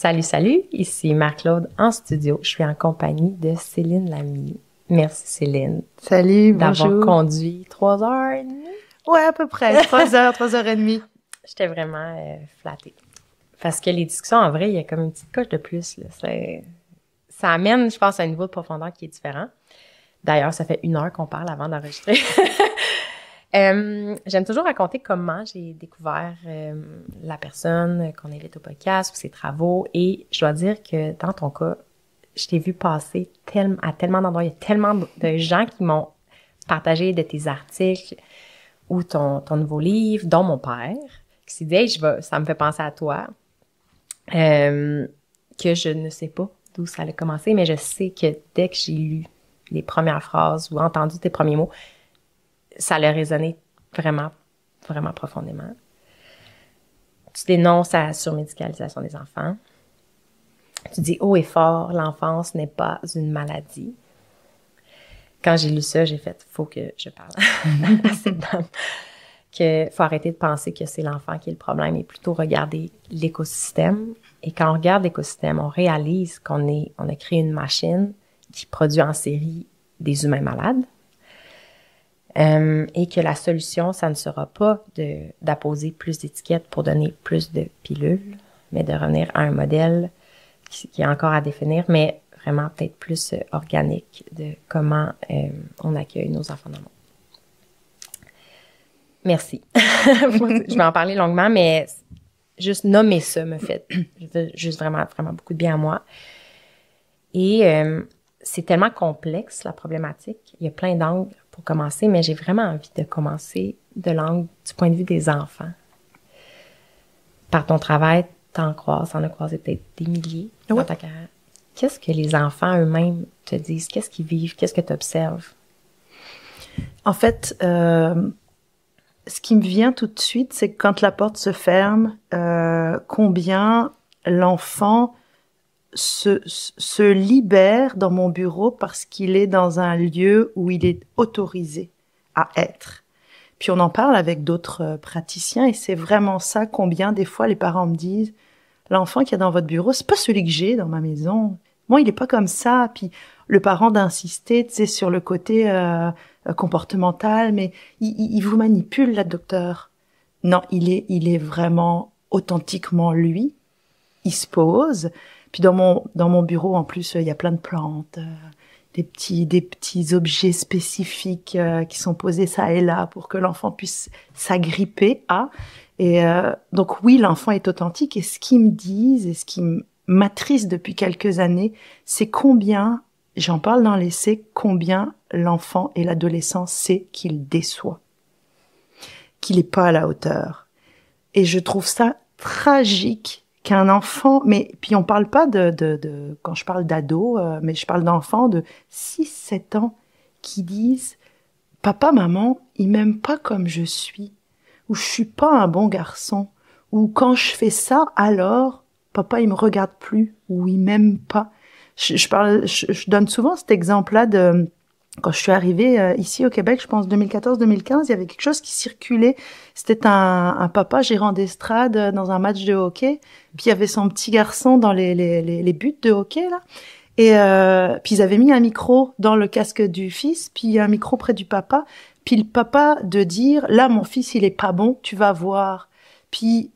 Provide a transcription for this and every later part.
Salut, salut, ici Marc-Claude en studio. Je suis en compagnie de Céline Lamy. Merci Céline. Salut, d'avoir bonjour. conduit 3h30. Ouais, à peu près, 3h30. J'étais vraiment flattée. Parce que les discussions, en vrai, il y a comme une petite coche de plus. Là. Ça amène, je pense, à un niveau de profondeur qui est différent. D'ailleurs, ça fait 1 heure qu'on parle avant d'enregistrer. J'aime toujours raconter comment j'ai découvert la personne qu'on invite au podcast ou ses travaux. Et je dois dire que dans ton cas, je t'ai vu passer à tellement d'endroits. Il y a tellement de gens qui m'ont partagé de tes articles ou ton nouveau livre, dont mon père, qui s'est dit hey, ça me fait penser à toi. Que je ne sais pas d'où ça a commencé, mais je sais que dès que j'ai lu les premières phrases ou entendu tes premiers mots, ça a résonné vraiment, vraiment profondément. Tu dénonces la surmédicalisation des enfants. Tu dis haut et fort, l'enfance n'est pas une maladie. Quand j'ai lu ça, j'ai fait, faut que je parle à cette dame. Que faut arrêter de penser que c'est l'enfant qui est le problème et plutôt regarder l'écosystème. Et quand on regarde l'écosystème, on réalise qu'on a créé une machine qui produit en série des humains malades. Et que la solution, ça ne sera pas d'apposer plus d'étiquettes pour donner plus de pilules, mais de revenir à un modèle qui est encore à définir, mais vraiment peut-être plus organique de comment on accueille nos enfants dans le monde. Merci. Je vais en parler longuement, mais juste nommer ça me fait juste vraiment, vraiment beaucoup de bien à moi. Et c'est tellement complexe, la problématique. Il y a plein d'angles pour commencer, mais j'ai vraiment envie de commencer de l'angle du point de vue des enfants. Par ton travail, t'en as croisé peut-être des milliers dans ta carrière. Qu'est-ce que les enfants eux-mêmes te disent? Qu'est-ce qu'ils vivent? Qu'est-ce que tu observes? En fait, ce qui me vient tout de suite, c'est que quand la porte se ferme, combien l'enfant se libère dans mon bureau parce qu'il est dans un lieu où il est autorisé à être. Puis on en parle avec d'autres praticiens et c'est vraiment ça combien des fois les parents me disent l'enfant qu'il y a dans votre bureau, c'est pas celui que j'ai dans ma maison. Moi, il est pas comme ça. Puis le parent d'insister, tu sais, sur le côté comportemental, mais il vous manipule, là, docteur. Non, il est vraiment authentiquement lui. Il se pose. Puis dans mon bureau, en plus, il y a plein de plantes, des petits objets spécifiques qui sont posés ça et là pour que l'enfant puisse s'agripper à. Et donc oui, l'enfant est authentique. Et ce qu'ils me disent et ce qui m'attriste depuis quelques années, c'est combien, j'en parle dans l'essai, combien l'enfant et l'adolescent sait qu'il déçoit, qu'il n'est pas à la hauteur. Et je trouve ça tragique qu'un enfant, mais puis on parle pas de quand je parle d'ado, mais je parle d'enfants de 6-7 ans qui disent papa, maman, ils m'aiment pas comme je suis, ou je suis pas un bon garçon, ou quand je fais ça, alors papa il me regarde plus, ou il m'aime pas. Je donne souvent cet exemple-là de quand je suis arrivée ici au Québec, je pense 2014-2015, il y avait quelque chose qui circulait. C'était un papa gérant d'estrade dans un match de hockey. Puis il y avait son petit garçon dans les buts de hockey là. Et puis ils avaient mis un micro dans le casque du fils, puis un micro près du papa. Puis le papa de dire là mon fils il est pas bon, tu vas voir. Puis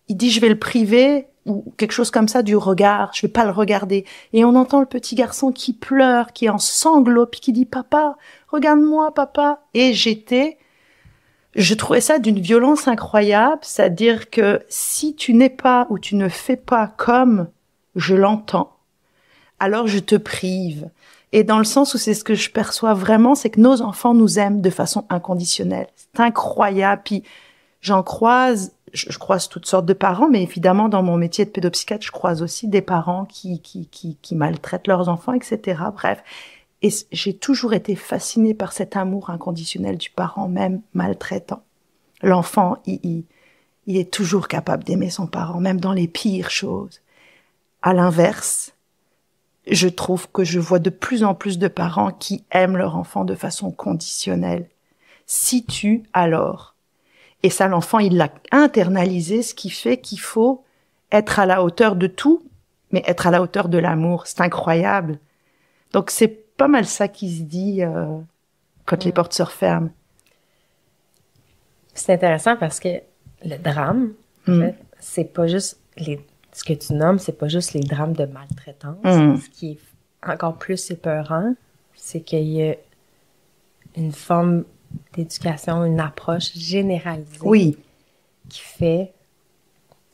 il dit je vais le priver ou quelque chose comme ça du regard, je vais pas le regarder. Et on entend le petit garçon qui pleure, qui est en sanglots, puis qui dit papa, regarde-moi papa. Et je trouvais ça d'une violence incroyable, c'est-à-dire que si tu n'es pas ou tu ne fais pas comme je l'entends, alors je te prive. Et dans le sens où c'est ce que je perçois vraiment, c'est que nos enfants nous aiment de façon inconditionnelle. C'est incroyable. Puis j'en croise, je croise toutes sortes de parents, mais évidemment, dans mon métier de pédopsychiatre, je croise aussi des parents qui maltraitent leurs enfants, etc. Bref. Et j'ai toujours été fascinée par cet amour inconditionnel du parent, même maltraitant. L'enfant, il est toujours capable d'aimer son parent, même dans les pires choses. À l'inverse, je trouve que je vois de plus en plus de parents qui aiment leur enfant de façon conditionnelle. Si tu, alors. Et ça, l'enfant, il l'a internalisé, ce qui fait qu'il faut être à la hauteur de tout, mais être à la hauteur de l'amour. C'est incroyable. Donc, c'est pas mal ça qui se dit quand les portes se referment. C'est intéressant parce que le drame, en fait, c'est pas juste ce que tu nommes, c'est pas juste les drames de maltraitance. Ce qui est encore plus épeurant, c'est qu'il y a une forme d'éducation, une approche généralisée qui fait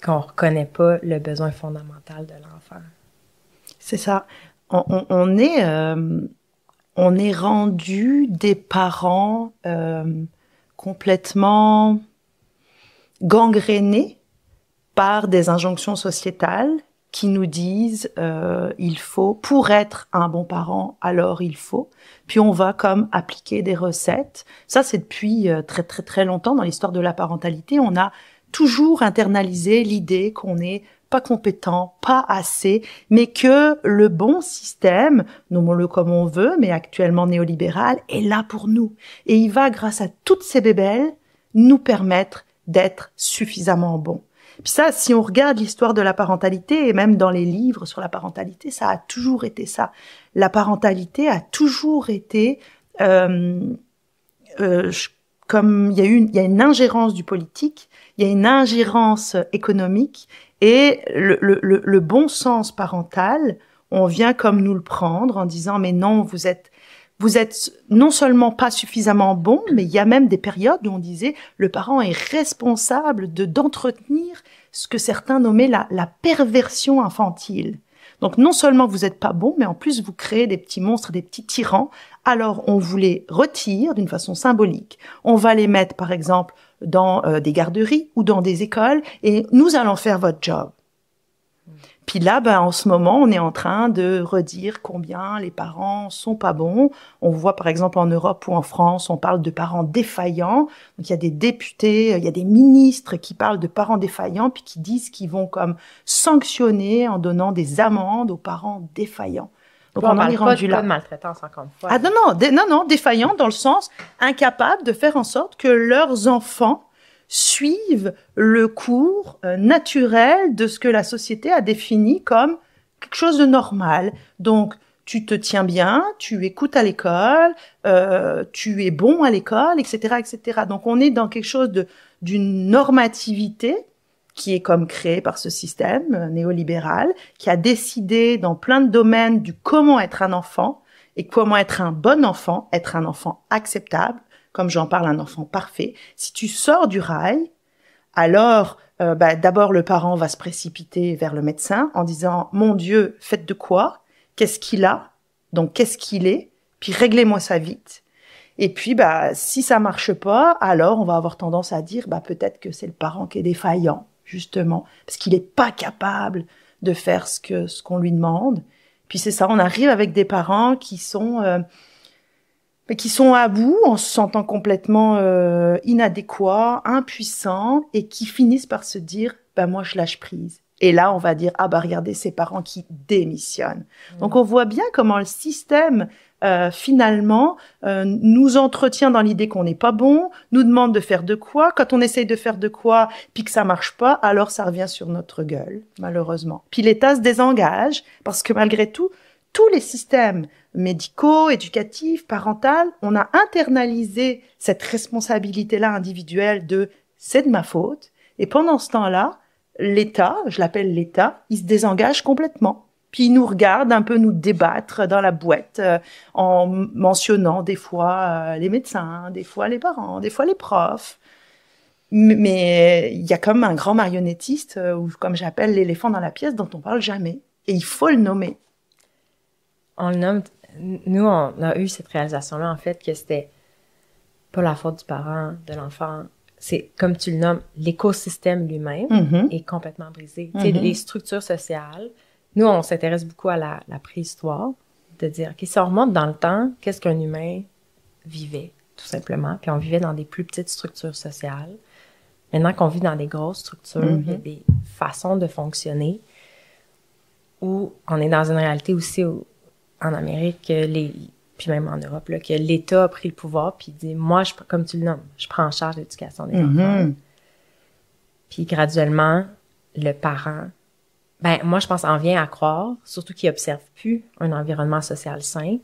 qu'on reconnaît pas le besoin fondamental de l'enfant. C'est ça. On est rendu des parents complètement gangrénés par des injonctions sociétales qui nous disent il faut, pour être un bon parent, alors il faut. Puis on va comme appliquer des recettes. Ça, c'est depuis très très très longtemps dans l'histoire de la parentalité. On a toujours internalisé l'idée qu'on n'est pas compétent, pas assez, mais que le bon système, nommons-le comme on veut, mais actuellement néolibéral, est là pour nous. Et il va, grâce à toutes ces bébelles, nous permettre d'être suffisamment bons. Puis ça, si on regarde l'histoire de la parentalité, et même dans les livres sur la parentalité, ça a toujours été ça. La parentalité a toujours été, comme il y a une ingérence du politique, il y a une ingérence économique, et le bon sens parental, on vient comme nous le prendre en disant mais non, vous êtes non seulement pas suffisamment bon, mais il y a même des périodes où on disait le parent est responsable d'entretenir ce que certains nommaient la perversion infantile. Donc non seulement vous n'êtes pas bon, mais en plus vous créez des petits monstres, des petits tyrans. Alors on vous les retire d'une façon symbolique. On va les mettre par exemple dans des garderies ou dans des écoles et nous allons faire votre job. Puis là, en ce moment, on est en train de redire combien les parents sont pas bons. On voit par exemple en Europe ou en France, on parle de parents défaillants. Donc il y a des députés, il y a des ministres qui parlent de parents défaillants puis qui disent qu'ils vont comme sanctionner en donnant des amendes aux parents défaillants. Donc on en est rendu là. Pas de maltraitance encore une fois. Ah non, défaillants dans le sens incapables de faire en sorte que leurs enfants suivent le cours naturel de ce que la société a défini comme quelque chose de normal. Donc, tu te tiens bien, tu écoutes à l'école, tu es bon à l'école, etc., etc. Donc, on est dans quelque chose d'une normativité qui est comme créée par ce système néolibéral, qui a décidé dans plein de domaines du comment être un enfant et comment être un bon enfant, être un enfant acceptable, comme j'en parle, un enfant parfait. Si tu sors du rail, alors d'abord le parent va se précipiter vers le médecin en disant « Mon Dieu, faites de quoi? Qu'est-ce qu'il a? Donc qu'est-ce qu'il est? Puis réglez-moi ça vite. » Et puis si ça marche pas, alors on va avoir tendance à dire peut-être que c'est le parent qui est défaillant, justement, parce qu'il est pas capable de faire ce qu'on lui demande. Puis c'est ça, on arrive avec des parents qui sont à bout en se sentant complètement inadéquats, impuissants et qui finissent par se dire moi je lâche prise. Et là on va dire regardez ces parents qui démissionnent. Donc on voit bien comment le système finalement nous entretient dans l'idée qu'on n'est pas bon, nous demande de faire de quoi. Quand on essaye de faire de quoi puis que ça marche pas, alors ça revient sur notre gueule malheureusement. Puis l'État se désengage parce que malgré tout tous les systèmes médicaux, éducatifs, parentaux, on a internalisé cette responsabilité-là individuelle de « c'est de ma faute ». Et pendant ce temps-là, l'État, je l'appelle l'État, il se désengage complètement. Puis il nous regarde un peu nous débattre dans la boîte en mentionnant des fois les médecins, des fois les parents, des fois les profs. Mais il y a comme un grand marionnettiste, ou comme j'appelle l'éléphant dans la pièce, dont on parle jamais. Et il faut le nommer. On le nomme. Nous, on a eu cette réalisation-là, en fait, que c'était pas la faute du parent, de l'enfant. C'est, comme tu le nommes, l'écosystème lui-même est complètement brisé. Tu sais, les structures sociales. Nous, on s'intéresse beaucoup à la préhistoire, de dire, OK, si on remonte dans le temps, qu'est-ce qu'un humain vivait, tout simplement? Puis on vivait dans des plus petites structures sociales. Maintenant qu'on vit dans des grosses structures, il y a des façons de fonctionner où on est dans une réalité aussi où en Amérique, puis même en Europe, là, que l'État a pris le pouvoir, puis dit, moi, comme tu le nommes, je prends en charge l'éducation des enfants. Puis graduellement, le parent Ben, moi, je pense en vient à croire, surtout qu'il observe plus un environnement social sain,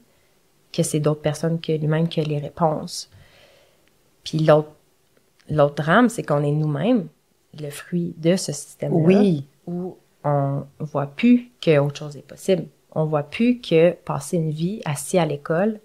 que c'est d'autres personnes que lui-même qui a les réponses. Puis l'autre drame, c'est qu'on est nous-mêmes le fruit de ce système-là. Oui. Où on voit plus qu'autre chose est possible. On voit plus que passer une vie assis à l'école,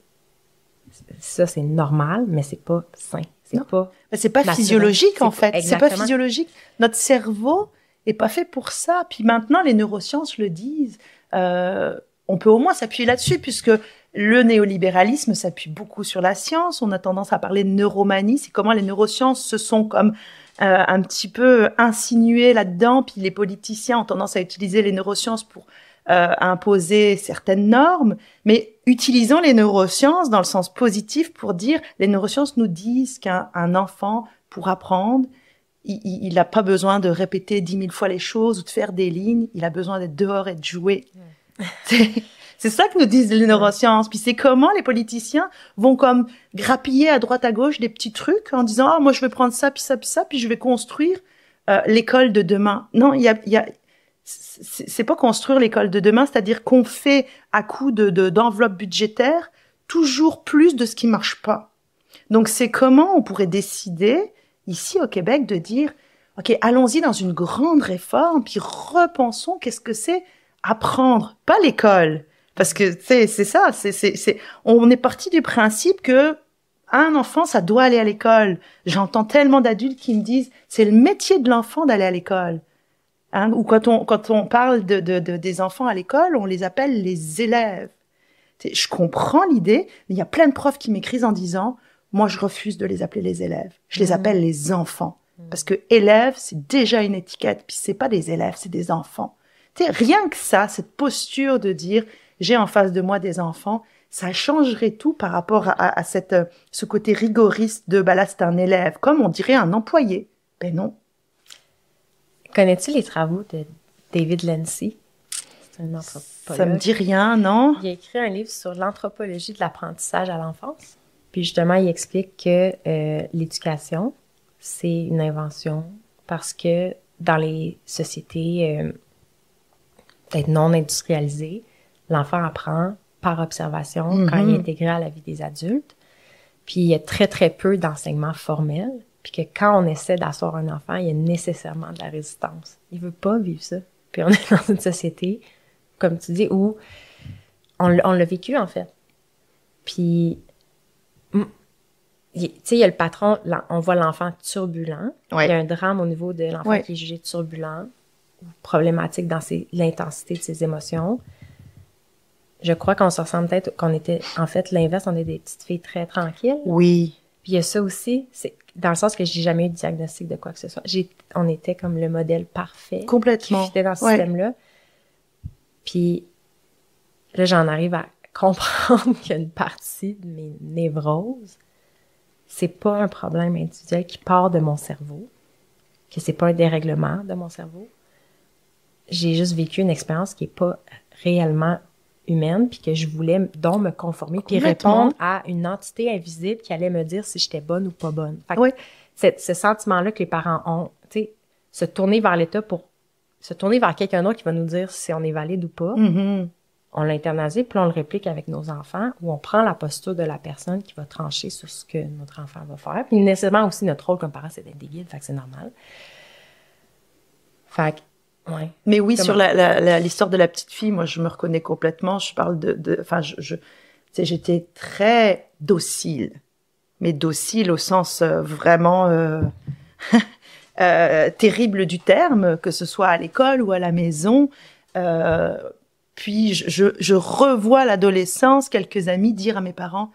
ça, c'est normal, mais c'est pas sain. C'est pas naturel. Physiologique, en fait. C'est pas Exactement. physiologique. Notre cerveau est pas fait pour ça. Puis maintenant, les neurosciences le disent. On peut au moins s'appuyer là-dessus, puisque le néolibéralisme s'appuie beaucoup sur la science. On a tendance à parler de neuromanie. C'est comment les neurosciences se sont comme un petit peu insinuées là-dedans. Puis les politiciens ont tendance à utiliser les neurosciences pour imposer certaines normes. Mais utilisons les neurosciences dans le sens positif pour dire, les neurosciences nous disent qu'un enfant, pour apprendre, il n'a pas besoin de répéter 10 000 fois les choses ou de faire des lignes. Il a besoin d'être dehors et de jouer. C'est ça que nous disent les neurosciences. Puis c'est comment les politiciens vont comme grappiller à droite à gauche des petits trucs en disant, ah, moi je vais prendre ça, puis ça, puis ça, puis je vais construire l'école de demain. Non, c'est pas construire l'école de demain, c'est-à-dire qu'on fait à coup d'enveloppe budgétaire toujours plus de ce qui marche pas. Donc c'est comment on pourrait décider ici au Québec de dire, ok, allons-y dans une grande réforme, puis repensons qu'est-ce que c'est apprendre, pas l'école, parce que c'est ça, on est parti du principe que un enfant ça doit aller à l'école. J'entends tellement d'adultes qui me disent c'est le métier de l'enfant d'aller à l'école. Hein, ou quand on parle des enfants à l'école, on les appelle les élèves. Je comprends l'idée, mais il y a plein de profs qui m'écrivent en disant moi je refuse de les appeler les élèves, je les appelle les enfants. Parce que élève, c'est déjà une étiquette, puis c'est pas des élèves, c'est des enfants. Rien que ça, cette posture de dire j'ai en face de moi des enfants, ça changerait tout par rapport à ce côté rigoriste de là c'est un élève, comme on dirait un employé. Ben non. Connais-tu les travaux de David Lency? C'est un anthropologue. Ça me dit rien, non? Il a écrit un livre sur l'anthropologie de l'apprentissage à l'enfance. Puis justement, il explique que l'éducation, c'est une invention parce que dans les sociétés peut-être non industrialisées, l'enfant apprend par observation quand il est intégré à la vie des adultes. Puis il y a très, très peu d'enseignement formel. Puis que quand on essaie d'asseoir un enfant, il y a nécessairement de la résistance. Il veut pas vivre ça. Puis on est dans une société, comme tu dis, où on l'a vécu, en fait. Puis, tu sais, il y a le patron, on voit l'enfant turbulent. Ouais. Il y a un drame au niveau de l'enfant qui est jugé turbulent ou problématique dans l'intensité de ses émotions. Je crois qu'on se ressemble peut-être, qu'on était, en fait, l'inverse, on est des petites filles très tranquilles. Oui. Puis il y a ça aussi, c'est dans le sens que j'ai jamais eu de diagnostic de quoi que ce soit. On était comme le modèle parfait. Complètement. Qui fitait dans ce système-là. Puis là, j'en arrive à comprendre qu'il y a une partie de mes névroses, c'est pas un problème individuel qui part de mon cerveau, que c'est pas un dérèglement de mon cerveau. J'ai juste vécu une expérience qui est pas réellement humaine, puis que je voulais donc me conformer, puis répondre à une entité invisible qui allait me dire si j'étais bonne ou pas bonne. Fait que ce sentiment-là que les parents ont, tu sais, se tourner vers l'État pour se tourner vers quelqu'un d'autre qui va nous dire si on est valide ou pas, on l'a internalisé, puis on le réplique avec nos enfants, où on prend la posture de la personne qui va trancher sur ce que notre enfant va faire. Puis nécessairement aussi, notre rôle comme parent, c'est d'être des guides, fait que c'est normal. Fait que ouais. Mais oui, sur l'histoire de la petite fille, moi, je me reconnais complètement. Je parle enfin, tu sais, j'étais très docile, mais docile au sens vraiment terrible du terme, que ce soit à l'école ou à la maison. Puis je revois l'adolescence, quelques amis dire à mes parents,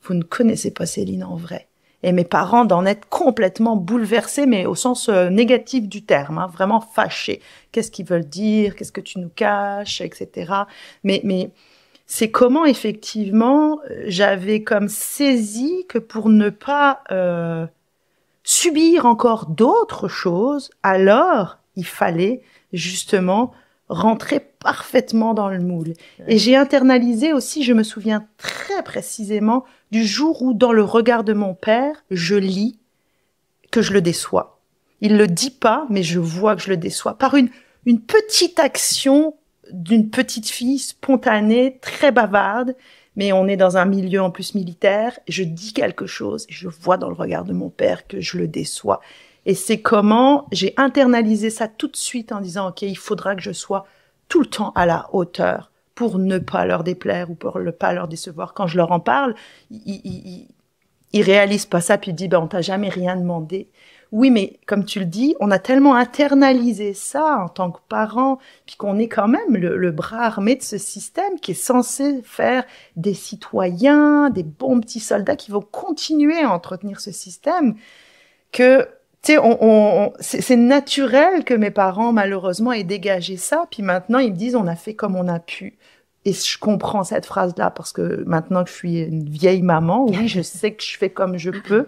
vous ne connaissez pas Céline en vrai. Et mes parents d'en être complètement bouleversés, mais au sens négatif du terme, hein, vraiment fâchés. Qu'est-ce qu'ils veulent dire? Qu'est-ce que tu nous caches? Etc. Mais c'est comment, effectivement, j'avais comme saisi que pour ne pas subir encore d'autres choses, alors il fallait justement rentrer parfaitement dans le moule. Et j'ai internalisé aussi, je me souviens très précisément du jour où, dans le regard de mon père, je lis que je le déçois. Il le dit pas, mais je vois que je le déçois par une une petite action d'une petite fille spontanée, très bavarde, mais on est dans un milieu en plus militaire, je dis quelque chose, et je vois dans le regard de mon père que je le déçois. Et c'est comment j'ai internalisé ça tout de suite en disant, OK, il faudra que je sois tout le temps à la hauteur pour ne pas leur déplaire ou pour ne pas leur décevoir. Quand je leur en parle, ils réalisent pas ça, puis ils disent, ben, on t'a jamais rien demandé. Oui, mais comme tu le dis, on a tellement internalisé ça en tant que parents, puis qu'on est quand même le bras armé de ce système qui est censé faire des citoyens, des bons petits soldats qui vont continuer à entretenir ce système, que, tu sais, c'est naturel que mes parents, malheureusement, aient dégagé ça, puis maintenant, ils me disent, on a fait comme on a pu. Et je comprends cette phrase-là, parce que maintenant que je suis une vieille maman, oui, je sais que je fais comme je peux.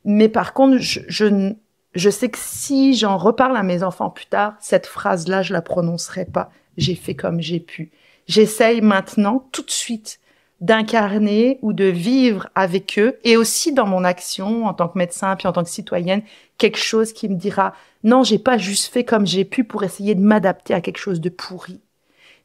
Mais par contre, je sais que si j'en reparle à mes enfants plus tard, cette phrase-là, je la prononcerai pas. J'ai fait comme j'ai pu. J'essaye maintenant, tout de suite, d'incarner ou de vivre avec eux, et aussi dans mon action en tant que médecin puis en tant que citoyenne, quelque chose qui me dira non, j'ai pas juste fait comme j'ai pu pour essayer de m'adapter à quelque chose de pourri.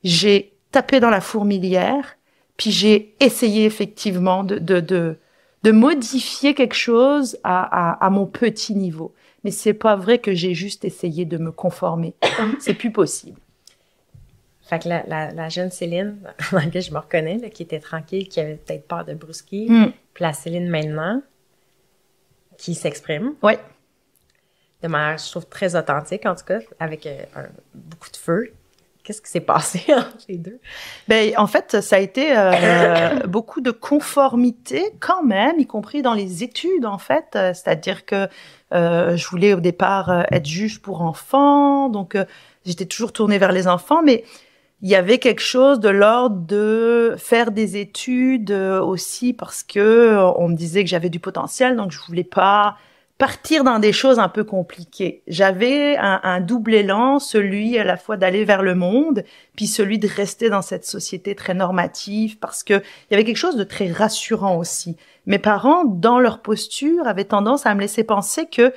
J'ai tapé dans la fourmilière, puis j'ai essayé effectivement de modifier quelque chose à mon petit niveau. Mais c'est pas vrai que j'ai juste essayé de me conformer. C'est plus possible. Fait que la jeune Céline, dans laquelle je me reconnais, là, qui était tranquille, qui avait peut-être peur de brusquer, puis la Céline maintenant, qui s'exprime. Oui. De manière, je trouve, très authentique, en tout cas, avec beaucoup de feu. Qu'est-ce qui s'est passé entre les deux? Ben, en fait, ça a été beaucoup de conformité quand même, y compris dans les études, en fait. C'est-à-dire que je voulais au départ être juge pour enfants, donc j'étais toujours tournée vers les enfants, mais il y avait quelque chose de l'ordre de faire des études aussi parce que on me disait que j'avais du potentiel, donc je voulais pas partir dans des choses un peu compliquées. J'avais un double élan, celui à la fois d'aller vers le monde, puis celui de rester dans cette société très normative, parce que il y avait quelque chose de très rassurant aussi. Mes parents, dans leur posture, avaient tendance à me laisser penser que,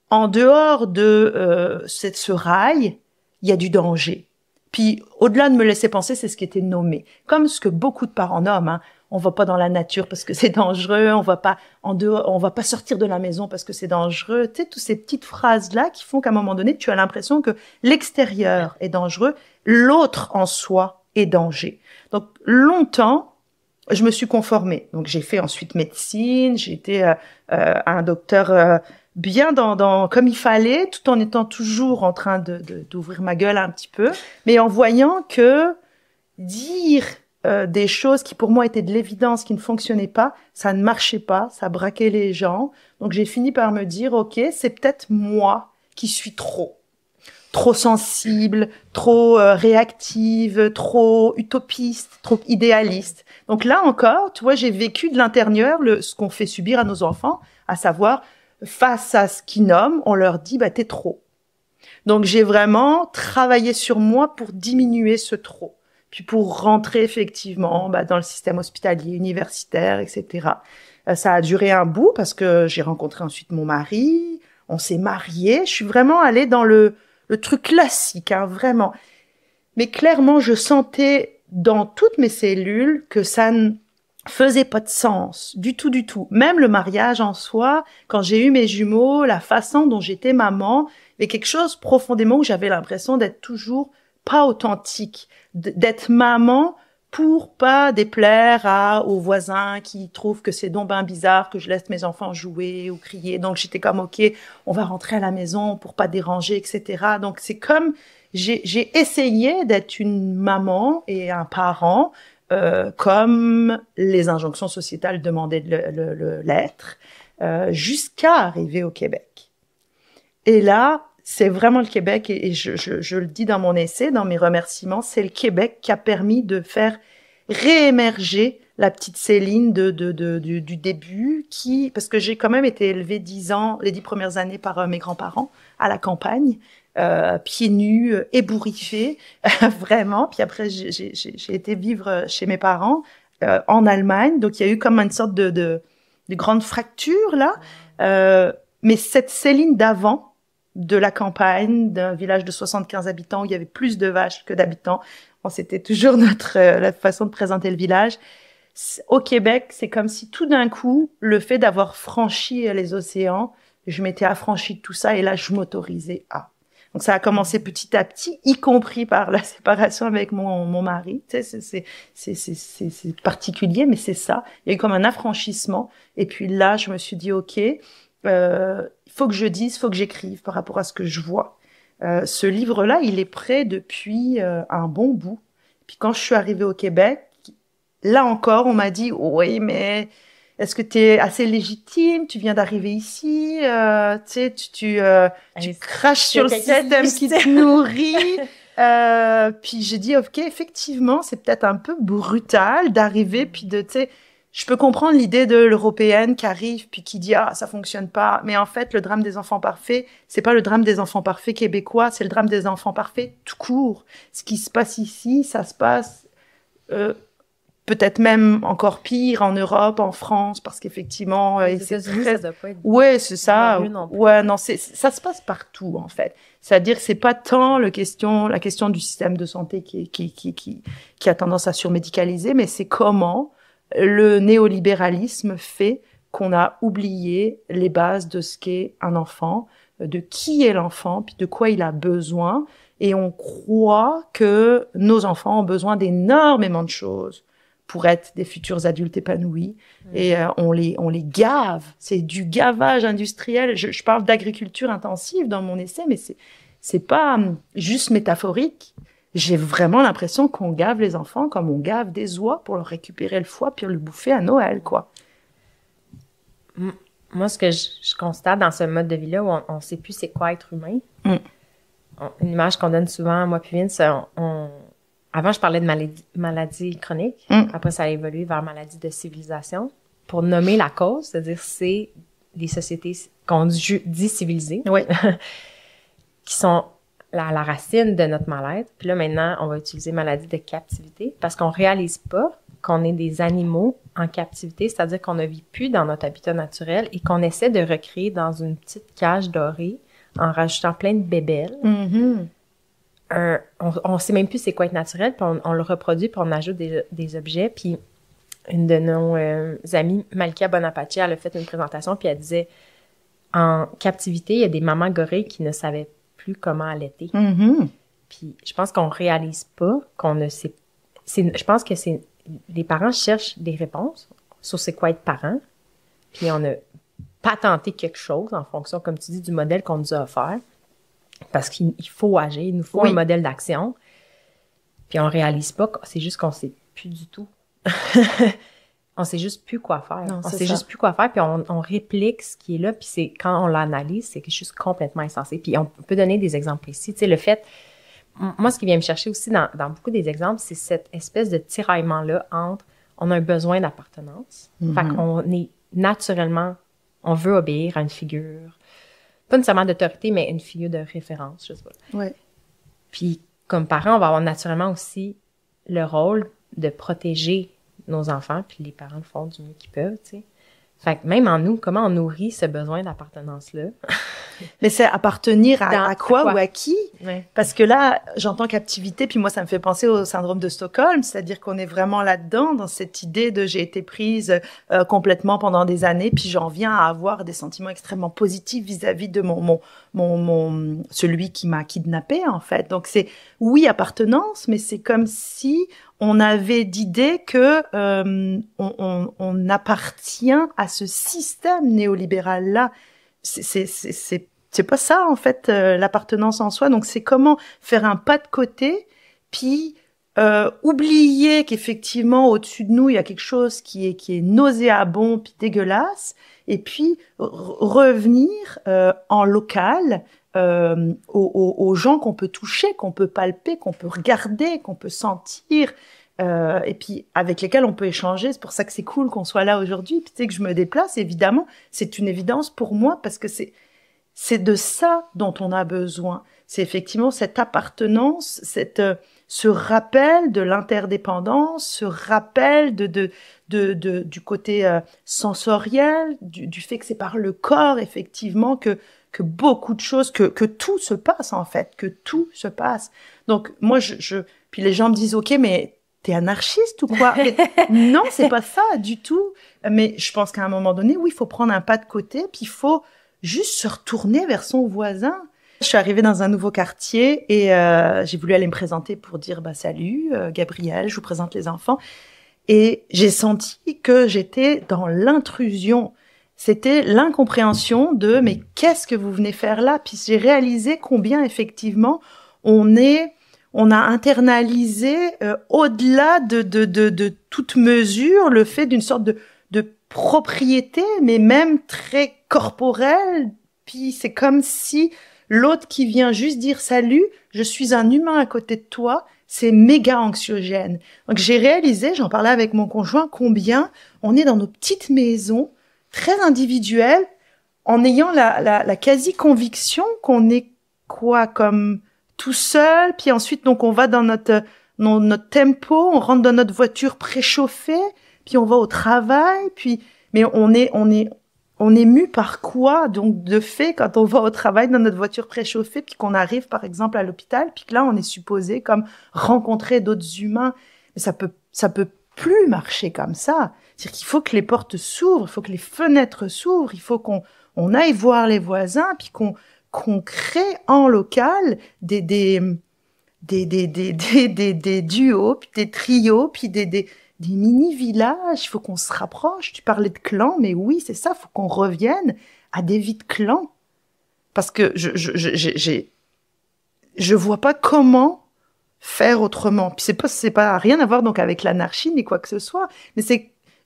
en dehors de ce rail, il y a du danger. Puis, au-delà de me laisser penser, c'est ce qui était nommé. Comme ce que beaucoup de parents nomment, hein. On va pas dans la nature parce que c'est dangereux, on va pas en dehors, on va pas sortir de la maison parce que c'est dangereux. Tu sais, toutes ces petites phrases-là qui font qu'à un moment donné, tu as l'impression que l'extérieur est dangereux, l'autre en soi est danger. Donc, longtemps, je me suis conformée. Donc, j'ai fait ensuite médecine, j'ai été un docteur bien dans comme il fallait, tout en étant toujours en train d'ouvrir ma gueule un petit peu, mais en voyant que dire des choses qui pour moi étaient de l'évidence, qui ne fonctionnaient pas, ça ne marchait pas, ça braquait les gens. Donc j'ai fini par me dire, ok, c'est peut-être moi qui suis trop sensible, trop réactive, trop utopiste, trop idéaliste. Donc là encore, tu vois, j'ai vécu de l'intérieur ce qu'on fait subir à nos enfants, à savoir, face à ce qu'ils nomment, on leur dit, bah, t'es trop. Donc j'ai vraiment travaillé sur moi pour diminuer ce trop. Puis pour rentrer effectivement dans le système hospitalier, universitaire, etc. Ça a duré un bout parce que j'ai rencontré ensuite mon mari, on s'est mariés. Je suis vraiment allée dans le truc classique, hein, vraiment. Mais clairement, je sentais dans toutes mes cellules que ça ne faisait pas de sens, du tout, du tout. Même le mariage en soi, quand j'ai eu mes jumeaux, la façon dont j'étais maman, mais quelque chose profondément où j'avais l'impression d'être toujours pas authentique, d'être maman pour pas déplaire aux voisins qui trouvent que c'est donc ben bizarre que je laisse mes enfants jouer ou crier. Donc j'étais comme ok, on va rentrer à la maison pour pas déranger, etc. Donc c'est comme j'ai essayé d'être une maman et un parent comme les injonctions sociétales demandaient de l'être, jusqu'à arriver au Québec. Et là, c'est vraiment le Québec, et je le dis dans mon essai, dans mes remerciements, c'est le Québec qui a permis de faire réémerger la petite Céline du début, parce que j'ai quand même été élevée 10 ans, les 10 premières années par mes grands-parents, à la campagne, pieds nus, ébouriffés, vraiment. Puis après, j'ai été vivre chez mes parents en Allemagne, donc il y a eu comme une sorte de grande fracture là. Mais cette Céline d'avant, de la campagne, d'un village de 75 habitants où il y avait plus de vaches que d'habitants. Bon, c'était toujours la façon de présenter le village. Au Québec, c'est comme si tout d'un coup, le fait d'avoir franchi les océans, je m'étais affranchie de tout ça et là, je m'autorisais à. Donc, ça a commencé petit à petit, y compris par la séparation avec mon mari. Tu sais, c'est particulier, mais c'est ça. Il y a eu comme un affranchissement. Et puis là, je me suis dit, OK, il faut que je dise, il faut que j'écrive par rapport à ce que je vois. Ce livre-là, il est prêt depuis un bon bout. Puis quand je suis arrivée au Québec, là encore, on m'a dit, oui, mais est-ce que tu es assez légitime? Tu viens d'arriver ici, tu sais, tu craches sur le système qui te nourrit. Puis j'ai dit, ok, effectivement, c'est peut-être un peu brutal d'arriver, puis tu sais, je peux comprendre l'idée de l'Européenne qui arrive, puis qui dit, ah, ça fonctionne pas. Mais en fait, le drame des enfants parfaits, c'est pas le drame des enfants parfaits québécois, c'est le drame des enfants parfaits tout court. Ce qui se passe ici, ça se passe peut-être même encore pire en Europe, en France, parce qu'effectivement, c'est très... ça doit pas être... Ouais, c'est ça. Ouais, non, ça se passe partout en fait. C'est-à-dire que c'est pas tant la question du système de santé qui a tendance à surmédicaliser, mais c'est comment le néolibéralisme fait qu'on a oublié les bases de ce qu'est un enfant, de qui est l'enfant, puis de quoi il a besoin, et on croit que nos enfants ont besoin d'énormément de choses pour être des futurs adultes épanouis. Et on les gave. C'est du gavage industriel. Je parle d'agriculture intensive dans mon essai, mais c'est pas juste métaphorique. J'ai vraiment l'impression qu'on gave les enfants comme on gave des oies pour leur récupérer le foie puis le bouffer à Noël, quoi. Moi, ce que je constate dans ce mode de vie-là, où on sait plus c'est quoi être humain, une image qu'on donne souvent, moi puis Vince, avant, je parlais de maladie chronique. Après, ça a évolué vers maladie de civilisation. Pour nommer la cause, c'est-à-dire c'est les sociétés qu'on dit civilisées, qui sont la racine de notre mal-être. Puis là, maintenant, on va utiliser maladie de captivité parce qu'on réalise pas qu'on est des animaux en captivité, c'est-à-dire qu'on ne vit plus dans notre habitat naturel et qu'on essaie de recréer dans une petite cage dorée en rajoutant plein de bébelles. On sait même plus c'est quoi être naturel, puis on le reproduit, puis on ajoute des objets. Puis une de nos amies, Malkia Bonaparte, elle a fait une présentation, puis elle disait, en captivité, il y a des mamans gorilles qui ne savaient plus comment allaiter. Puis je pense qu'on réalise pas, qu'on ne sait... Je pense que les parents cherchent des réponses sur c'est quoi être parent, puis on n'a pas tenté quelque chose en fonction, comme tu dis, du modèle qu'on nous a offert. Parce qu'il faut agir, il nous faut un modèle d'action. Puis on réalise pas, c'est juste qu'on sait plus du tout. On sait juste plus quoi faire. Non, on sait juste plus quoi faire, puis on réplique ce qui est là, puis c'est quand on l'analyse, c'est juste complètement insensé. Puis on peut donner des exemples précis. Tu sais, le fait... Moi, ce qui vient me chercher aussi dans beaucoup des exemples, c'est cette espèce de tiraillement-là entre on a un besoin d'appartenance. Fait qu'on est naturellement... On veut obéir à une figure... Pas nécessairement d'autorité, mais une figure de référence, je sais pas. Puis, comme parents, on va avoir naturellement aussi le rôle de protéger nos enfants, puis les parents le font du mieux qu'ils peuvent, tu sais. Fait que même en nous, comment on nourrit ce besoin d'appartenance-là? Mais c'est appartenir à quoi ou à qui? Parce que là, j'entends captivité, puis moi, ça me fait penser au syndrome de Stockholm, c'est-à-dire qu'on est vraiment là-dedans, dans cette idée de j'ai été prise complètement pendant des années, puis j'en viens à avoir des sentiments extrêmement positifs vis-à-vis de celui qui m'a kidnappée, en fait. Donc c'est, oui, appartenance, mais c'est comme si on avait d'idée que on appartient à ce système néolibéral-là. C'est pas ça, en fait, l'appartenance en soi. Donc, c'est comment faire un pas de côté, puis oublier qu'effectivement, au-dessus de nous, il y a quelque chose qui est nauséabond, puis dégueulasse, et puis revenir en local aux gens qu'on peut toucher, qu'on peut palper, qu'on peut regarder, qu'on peut sentir, et puis avec lesquels on peut échanger. C'est pour ça que c'est cool qu'on soit là aujourd'hui. Puis tu sais que je me déplace, évidemment, c'est une évidence pour moi parce que c'est de ça dont on a besoin. C'est effectivement cette appartenance, ce rappel de l'interdépendance, ce rappel du côté sensoriel, du fait que c'est par le corps effectivement que que beaucoup de choses, que tout se passe en fait, que tout se passe. Donc moi, puis les gens me disent, ok, mais t'es anarchiste ou quoi? Mais non, c'est pas ça du tout. Mais je pense qu'à un moment donné, oui, il faut prendre un pas de côté, puis il faut juste se retourner vers son voisin. Je suis arrivée dans un nouveau quartier et j'ai voulu aller me présenter pour dire salut, Gabrielle, je vous présente les enfants. Et j'ai senti que j'étais dans l'intrusion. C'était l'incompréhension de mais qu'est-ce que vous venez faire là? Puis j'ai réalisé combien effectivement on a internalisé au-delà de toute mesure le fait d'une sorte de propriété, mais même très corporelle. Puis c'est comme si l'autre qui vient juste dire salut, je suis un humain à côté de toi, c'est méga anxiogène. Donc j'ai réalisé, j'en parlais avec mon conjoint, combien on est dans nos petites maisons très individuelles, en ayant la quasi-conviction qu'on est quoi, comme tout seul, puis ensuite donc on va dans notre tempo, on rentre dans notre voiture préchauffée, puis on va au travail, puis mais on est mu par quoi? Donc, de fait, quand on va au travail dans notre voiture préchauffée, puis qu'on arrive, par exemple, à l'hôpital, puis que là, on est supposé comme rencontrer d'autres humains. Mais ça peut plus marcher comme ça. C'est-à-dire qu'il faut que les portes s'ouvrent, il faut que les fenêtres s'ouvrent, il faut qu'on aille voir les voisins, puis qu'on crée en local des duos, puis des trios, puis des mini-villages, il faut qu'on se rapproche. Tu parlais de clans, mais oui, c'est ça, il faut qu'on revienne à des vies de clans. Parce que je vois pas comment faire autrement. Puis c'est pas rien à voir donc avec l'anarchie ni quoi que ce soit, mais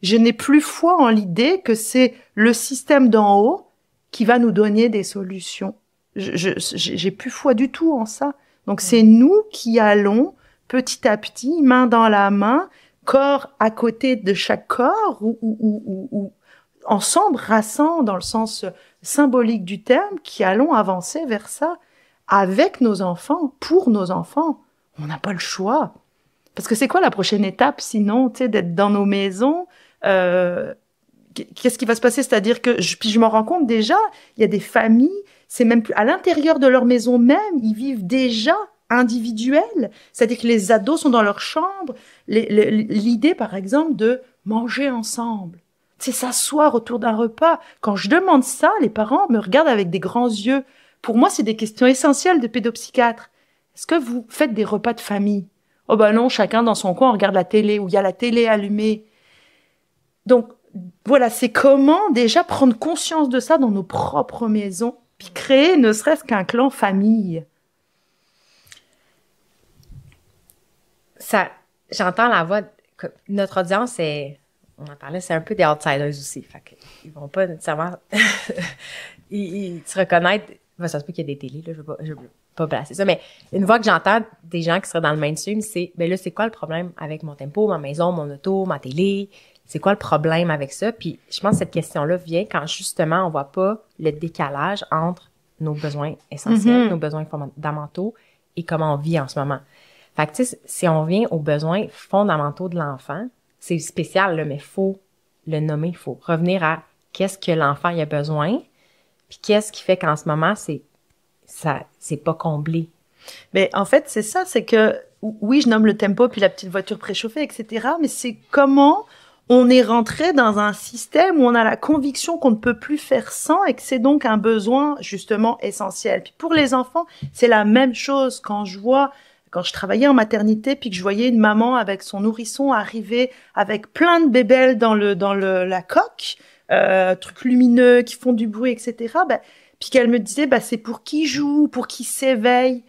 je n'ai plus foi en l'idée que c'est le système d'en haut qui va nous donner des solutions. J'ai plus foi du tout en ça. Donc c'est nous qui allons petit à petit, main dans la main, corps à côté de chaque corps ou s'embrassant dans le sens symbolique du terme, qui allons avancer vers ça avec nos enfants, pour nos enfants. On n'a pas le choix. Parce que c'est quoi la prochaine étape sinon, tu sais, d'être dans nos maisons, qu'est-ce qui va se passer? C'est-à-dire que, puis je m'en rends compte déjà, il y a des familles, c'est même plus, à l'intérieur de leur maison même, ils vivent déjà individuels. C'est-à-dire que les ados sont dans leur chambre. L'idée, par exemple, de manger ensemble. C'est s'asseoir autour d'un repas. Quand je demande ça, les parents me regardent avec des grands yeux. Pour moi, c'est des questions essentielles de pédopsychiatre. Est-ce que vous faites des repas de famille? Oh ben non, chacun dans son coin, on regarde la télé, ou il y a la télé allumée. Donc, voilà, c'est comment déjà prendre conscience de ça dans nos propres maisons, puis créer ne serait-ce qu'un clan famille. Ça, j'entends la voix. Notre audience, on en parlait, c'est un peu des outsiders aussi. Fait qu'ils vont pas nécessairement ils se reconnaître. Ça se peut qu'il y ait des télés, là, je veux pas placer ça, mais une fois que j'entends des gens qui seraient dans le mainstream, c'est, là, c'est quoi le problème avec mon tempo, ma maison, mon auto, ma télé? C'est quoi le problème avec ça? Puis je pense que cette question-là vient quand justement on voit pas le décalage entre nos besoins essentiels, nos besoins fondamentaux et comment on vit en ce moment. Fait que tu sais, si on vient aux besoins fondamentaux de l'enfant, c'est spécial, là, mais faut le nommer, il faut revenir à qu'est-ce que l'enfant il a besoin, puis qu'est-ce qui fait qu'en ce moment, c'est pas comblé. Mais en fait, c'est ça, c'est que, oui, je nomme le tempo puis la petite voiture préchauffée, etc., mais c'est comment on est rentré dans un système où on a la conviction qu'on ne peut plus faire sans et que c'est donc un besoin, justement, essentiel. Puis pour les enfants, c'est la même chose. Quand je travaillais en maternité puis que je voyais une maman avec son nourrisson arriver avec plein de bébelles dans la coque, trucs lumineux qui font du bruit, etc., puis qu'elle me disait, c'est pour qui joue, pour qui s'éveille.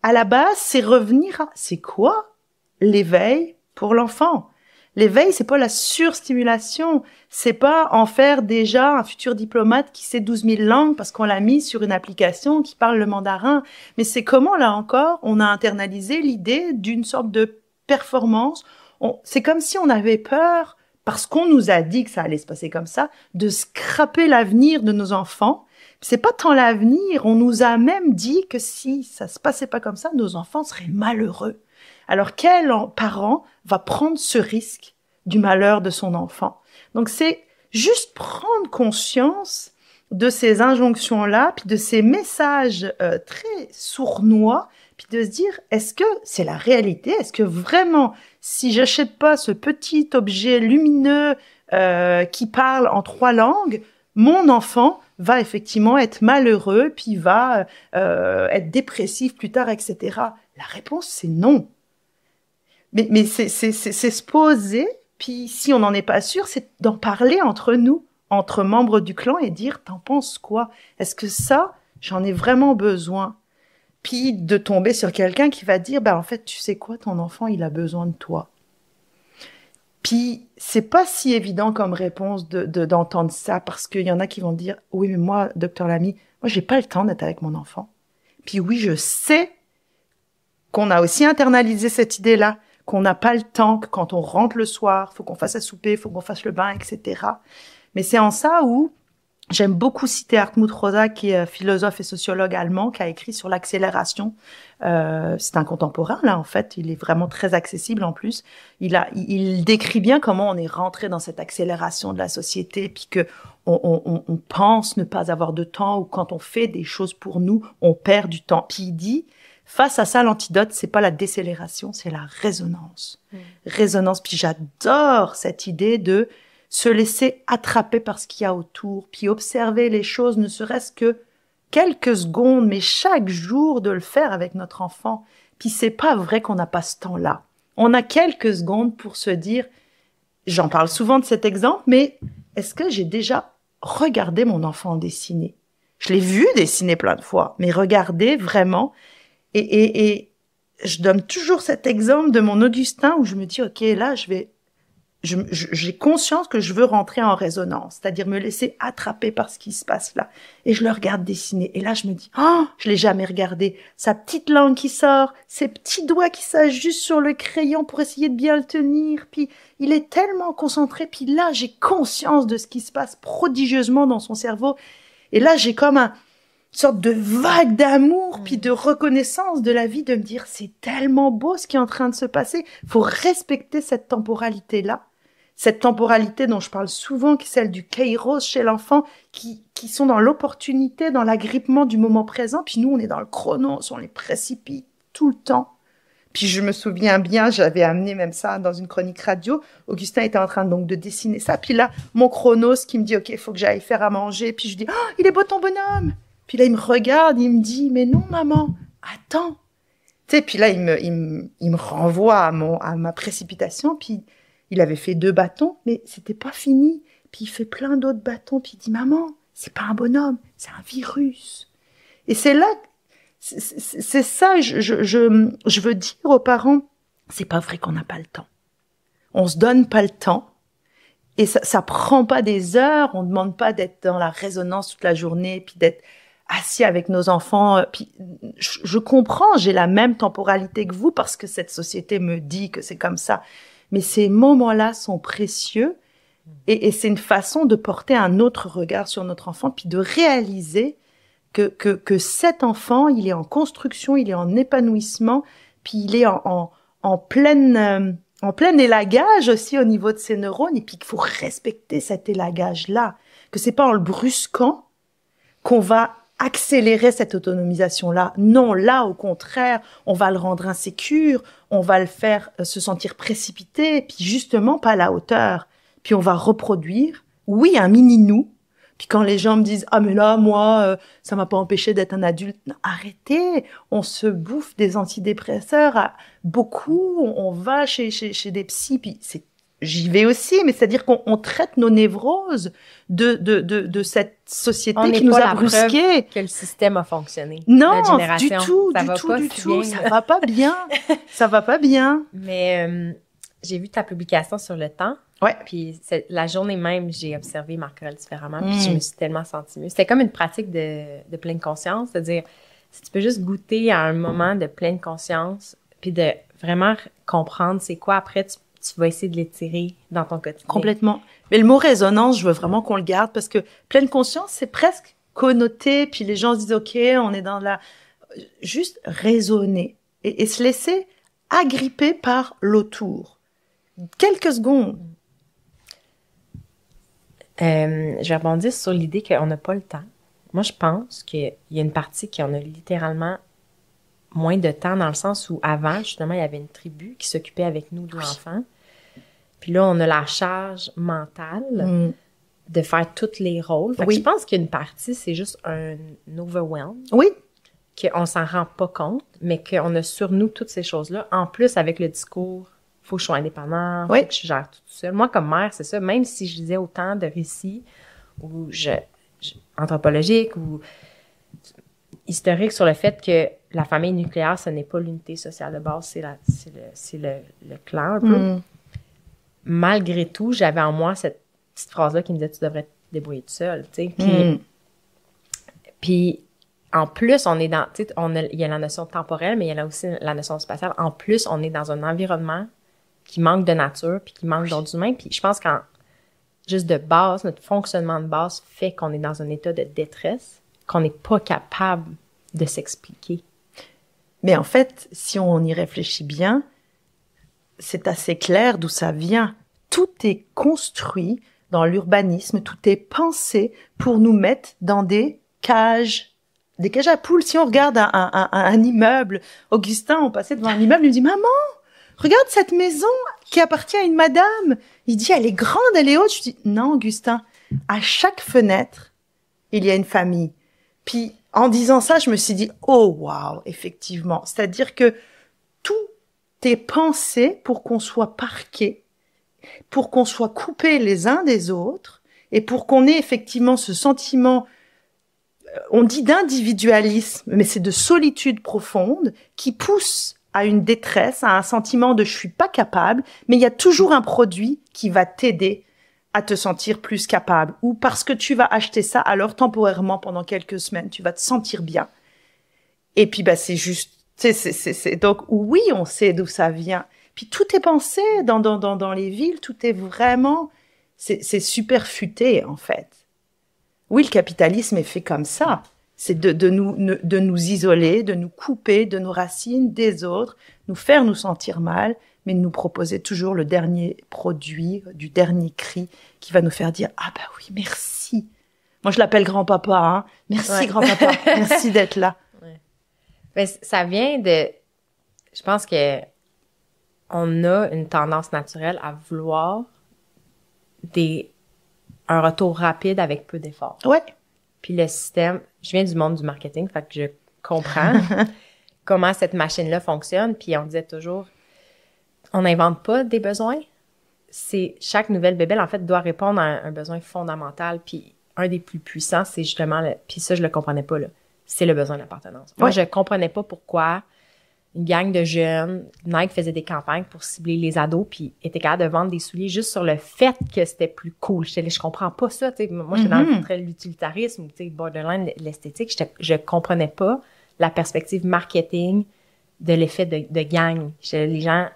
À la base, c'est revenir à, c'est quoi l'éveil pour l'enfant? L'éveil, c'est pas la surstimulation, c'est pas en faire déjà un futur diplomate qui sait 12 000 langues parce qu'on l'a mis sur une application qui parle le mandarin, mais c'est comment, là encore, on a internalisé l'idée d'une sorte de performance. C'est comme si on avait peur, parce qu'on nous a dit que ça allait se passer comme ça, de scraper l'avenir de nos enfants. C'est pas tant l'avenir, on nous a même dit que si ça se passait pas comme ça, nos enfants seraient malheureux. Alors quel parent va prendre ce risque du malheur de son enfant? Donc c'est juste prendre conscience de ces injonctions-là, puis de ces messages très sournois, puis de se dire, est-ce que c'est la réalité? Est-ce que vraiment, si j'achète pas ce petit objet lumineux qui parle en 3 langues, mon enfant va effectivement être malheureux, puis va être dépressif plus tard, etc. La réponse, c'est non. Mais c'est se poser, puis si on n'en est pas sûr, c'est d'en parler entre nous, entre membres du clan, et dire, t'en penses quoi? Est-ce que ça, j'en ai vraiment besoin? Puis de tomber sur quelqu'un qui va dire, en fait, tu sais quoi, ton enfant, il a besoin de toi. Puis c'est pas si évident comme réponse d'entendre ça, parce qu'il y en a qui vont dire, oui, mais moi, docteur Lamy, moi, j'ai pas le temps d'être avec mon enfant. Puis oui, je sais qu'on a aussi internalisé cette idée-là, qu'on n'a pas le temps, que quand on rentre le soir, faut qu'on fasse à souper, faut qu'on fasse le bain, etc. Mais c'est en ça où j'aime beaucoup citer Hartmut Rosa, qui est philosophe et sociologue allemand, qui a écrit sur l'accélération. C'est un contemporain, là, en fait. Il est vraiment très accessible, en plus. Il décrit bien comment on est rentré dans cette accélération de la société, puis que on pense ne pas avoir de temps, ou quand on fait des choses pour nous, on perd du temps. Puis il dit, face à ça, l'antidote, c'est pas la décélération, c'est la résonance. Résonance. Puis j'adore cette idée de se laisser attraper par ce qu'il y a autour, puis observer les choses, ne serait-ce que quelques secondes, mais chaque jour de le faire avec notre enfant. Puis c'est pas vrai qu'on n'a pas ce temps-là. On a quelques secondes pour se dire, j'en parle souvent de cet exemple, mais est-ce que j'ai déjà regardé mon enfant dessiner? Je l'ai vu dessiner plein de fois, mais regarder vraiment. Et je donne toujours cet exemple de mon Augustin où je me dis, OK, là, j'ai conscience que je veux rentrer en résonance, c'est-à-dire me laisser attraper par ce qui se passe là. Et je le regarde dessiner. Et là, je me dis, je l'ai jamais regardé. Sa petite langue qui sort, ses petits doigts qui s'ajustent sur le crayon pour essayer de bien le tenir. Puis, il est tellement concentré. Puis là, j'ai conscience de ce qui se passe prodigieusement dans son cerveau. Et là, j'ai comme une sorte de vague d'amour, puis de reconnaissance de la vie, de me dire, c'est tellement beau ce qui est en train de se passer. Faut respecter cette temporalité-là. Cette temporalité dont je parle souvent, qui est celle du kairos chez l'enfant, qui sont dans l'opportunité, dans l'agrippement du moment présent. Puis nous, on est dans le chronos, on les précipite tout le temps. Puis je me souviens bien, j'avais amené même ça dans une chronique radio. Augustin était en train donc de dessiner ça. Puis là, mon chronos qui me dit, OK, il faut que j'aille faire à manger. Puis je dis, il est beau ton bonhomme. Puis là, il me regarde, il me dit, mais non, maman, attends. Tu sais, puis là, il me renvoie à ma précipitation. Puis il avait fait 2 bâtons, mais c'était pas fini. Puis il fait plein d'autres bâtons. Puis il dit, maman, c'est pas un bonhomme, c'est un virus. Et c'est là, c'est ça, je veux dire aux parents, c'est pas vrai qu'on n'a pas le temps. On se donne pas le temps. Et ça prend pas des heures. On demande pas d'être dans la résonance toute la journée, puis d'être assis avec nos enfants. Puis je comprends, j'ai la même temporalité que vous parce que cette société me dit que c'est comme ça. Mais ces moments-là sont précieux et c'est une façon de porter un autre regard sur notre enfant puis de réaliser que cet enfant, il est en construction, il est en épanouissement, puis il est en plein élagage aussi au niveau de ses neurones et puis qu'il faut respecter cet élagage-là, que c'est pas en le brusquant qu'on va accélérer cette autonomisation-là. Non, là, au contraire, on va le rendre insécure, on va le faire se sentir précipité, puis justement pas à la hauteur. Puis on va reproduire, oui, un mini-nous. Puis quand les gens me disent « Ah, mais là, moi, ça m'a pas empêché d'être un adulte. » Non, arrêtez, on se bouffe des antidépresseurs. Beaucoup, on va chez des psys, puis j'y vais aussi, mais c'est-à-dire qu'on traite nos névroses de cette société qui nous a brusqués. Que le système a fonctionné. Non, du tout. Ça va pas bien. Ça va pas bien. Mais j'ai vu ta publication sur le temps. Ouais. Puis la journée même, j'ai observé Marc Aurèle différemment. Puis je me suis tellement sentie mieux. C'était comme une pratique de pleine conscience, c'est-à-dire si tu peux juste goûter à un moment de pleine conscience, puis de vraiment comprendre c'est quoi après tu vas essayer de l'étirer dans ton quotidien. Complètement. Mais le mot résonance, je veux vraiment qu'on le garde parce que pleine conscience, c'est presque connoté, puis les gens se disent, OK, on est dans juste raisonner et se laisser agripper par l'autour. Quelques secondes. Je vais rebondir sur l'idée qu'on n'a pas le temps. Moi, je pense qu'il y a une partie qu'on a littéralement moins de temps, dans le sens où avant, justement, il y avait une tribu qui s'occupait avec nous de l'enfant. Puis là, on a la charge mentale de faire tous les rôles. Fait que je pense qu'une partie, c'est juste un overwhelm. Oui. Qu'on s'en rend pas compte, mais qu'on a sur nous toutes ces choses-là. En plus, avec le discours, faut que je sois indépendant, faut que je gère tout seul. Moi, comme mère, c'est ça. Même si je lisais autant de récits ou anthropologiques ou historiques sur le fait que la famille nucléaire, ce n'est pas l'unité sociale de base, c'est le clan un peu. Malgré tout, j'avais en moi cette petite phrase-là qui me disait « Tu devrais te débrouiller tout seul », tu sais. Puis en plus, on est dans, tu sais, il y a la notion temporelle, mais il y a aussi la notion spatiale. En plus, on est dans un environnement qui manque de nature, puis qui manque d'autres humains. Puis je pense juste de base, notre fonctionnement de base fait qu'on est dans un état de détresse, qu'on n'est pas capable de s'expliquer. Mais en fait, si on y réfléchit bien, c'est assez clair d'où ça vient. Tout est construit dans l'urbanisme, tout est pensé pour nous mettre dans des cages à poules. Si on regarde un immeuble, Augustin, on passait devant un immeuble, il me dit « Maman, regarde cette maison qui appartient à une madame. » Il dit « Elle est grande, elle est haute. » Je dis « Non, Augustin, à chaque fenêtre, il y a une famille. » Puis, en disant ça, je me suis dit « Oh, waouh, effectivement. » C'est-à-dire que tout est pensé pour qu'on soit parqués, pour qu'on soit coupés les uns des autres et pour qu'on ait effectivement ce sentiment, on dit d'individualisme, mais c'est de solitude profonde qui pousse à une détresse, à un sentiment de je suis pas capable, mais il y a toujours un produit qui va t'aider à te sentir plus capable, ou parce que tu vas acheter ça, alors temporairement pendant quelques semaines, tu vas te sentir bien. Et puis bah c'est juste, donc oui, on sait d'où ça vient. Puis tout est pensé dans les villes, tout est vraiment, c'est super futé en fait. Oui, le capitalisme est fait comme ça. C'est de nous isoler, de nous couper de nos racines, des autres, nous faire nous sentir mal, mais de nous proposer toujours le dernier produit, du dernier cri qui va nous faire dire « Ah bah oui, merci ». Moi, je l'appelle grand-papa, hein. Merci grand-papa, merci d'être là. Ouais. Mais ça vient de... Je pense que on a une tendance naturelle à vouloir un retour rapide avec peu d'efforts. Ouais. Puis le système, je viens du monde du marketing, fait que je comprends comment cette machine-là fonctionne. Puis on disait toujours, on n'invente pas des besoins. Chaque nouvelle bébelle, en fait, doit répondre à un besoin fondamental. Puis un des plus puissants, c'est justement, puis ça, je le comprenais pas, là, c'est le besoin d'appartenance. Moi, je comprenais pas pourquoi une gang de jeunes, Nike faisait des campagnes pour cibler les ados, puis était capable de vendre des souliers juste sur le fait que c'était plus cool. Je comprends pas ça, tu sais. Moi, j'étais dans l'utilitarisme, tu sais, borderline, l'esthétique. Je comprenais pas la perspective marketing de l'effet de gang. Les gens,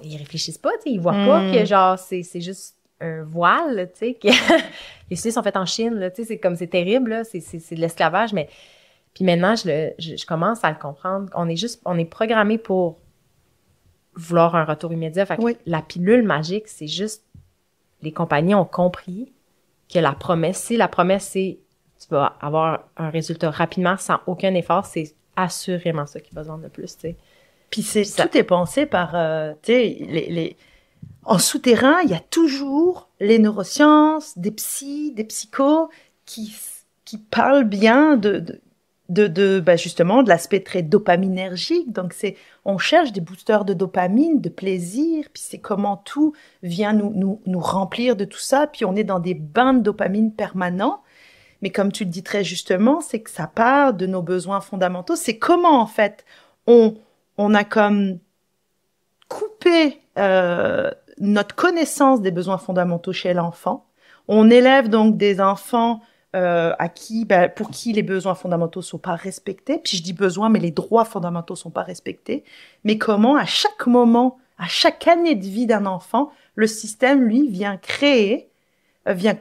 ils réfléchissent pas, tu sais. Ils voient pas que, genre, c'est juste un voile, tu sais, que les souliers sont faits en Chine, là, tu sais, c'est terrible, là. C'est de l'esclavage, mais... Puis maintenant, je commence à le comprendre. On est programmé pour vouloir un retour immédiat. Fait que la pilule magique, c'est juste, les compagnies ont compris que la promesse, c'est tu vas avoir un résultat rapidement sans aucun effort, c'est assurément ça qui va se vendre le plus, tu sais. Puis tout est pensé par, tu sais, en souterrain, il y a toujours les neurosciences, des psys, des psychos qui parlent bien justement de l'aspect très dopaminergique. Donc on cherche des boosters de dopamine, de plaisir, puis c'est comment tout vient nous remplir de tout ça, puis on est dans des bains de dopamine permanents. Mais comme tu le dis très justement, c'est que ça part de nos besoins fondamentaux. C'est comment en fait on a comme coupé notre connaissance des besoins fondamentaux chez l'enfant. On élève donc des enfants pour qui les besoins fondamentaux sont pas respectés. Puis je dis besoins, mais les droits fondamentaux sont pas respectés. Mais comment, à chaque moment, à chaque année de vie d'un enfant, le système, lui, vient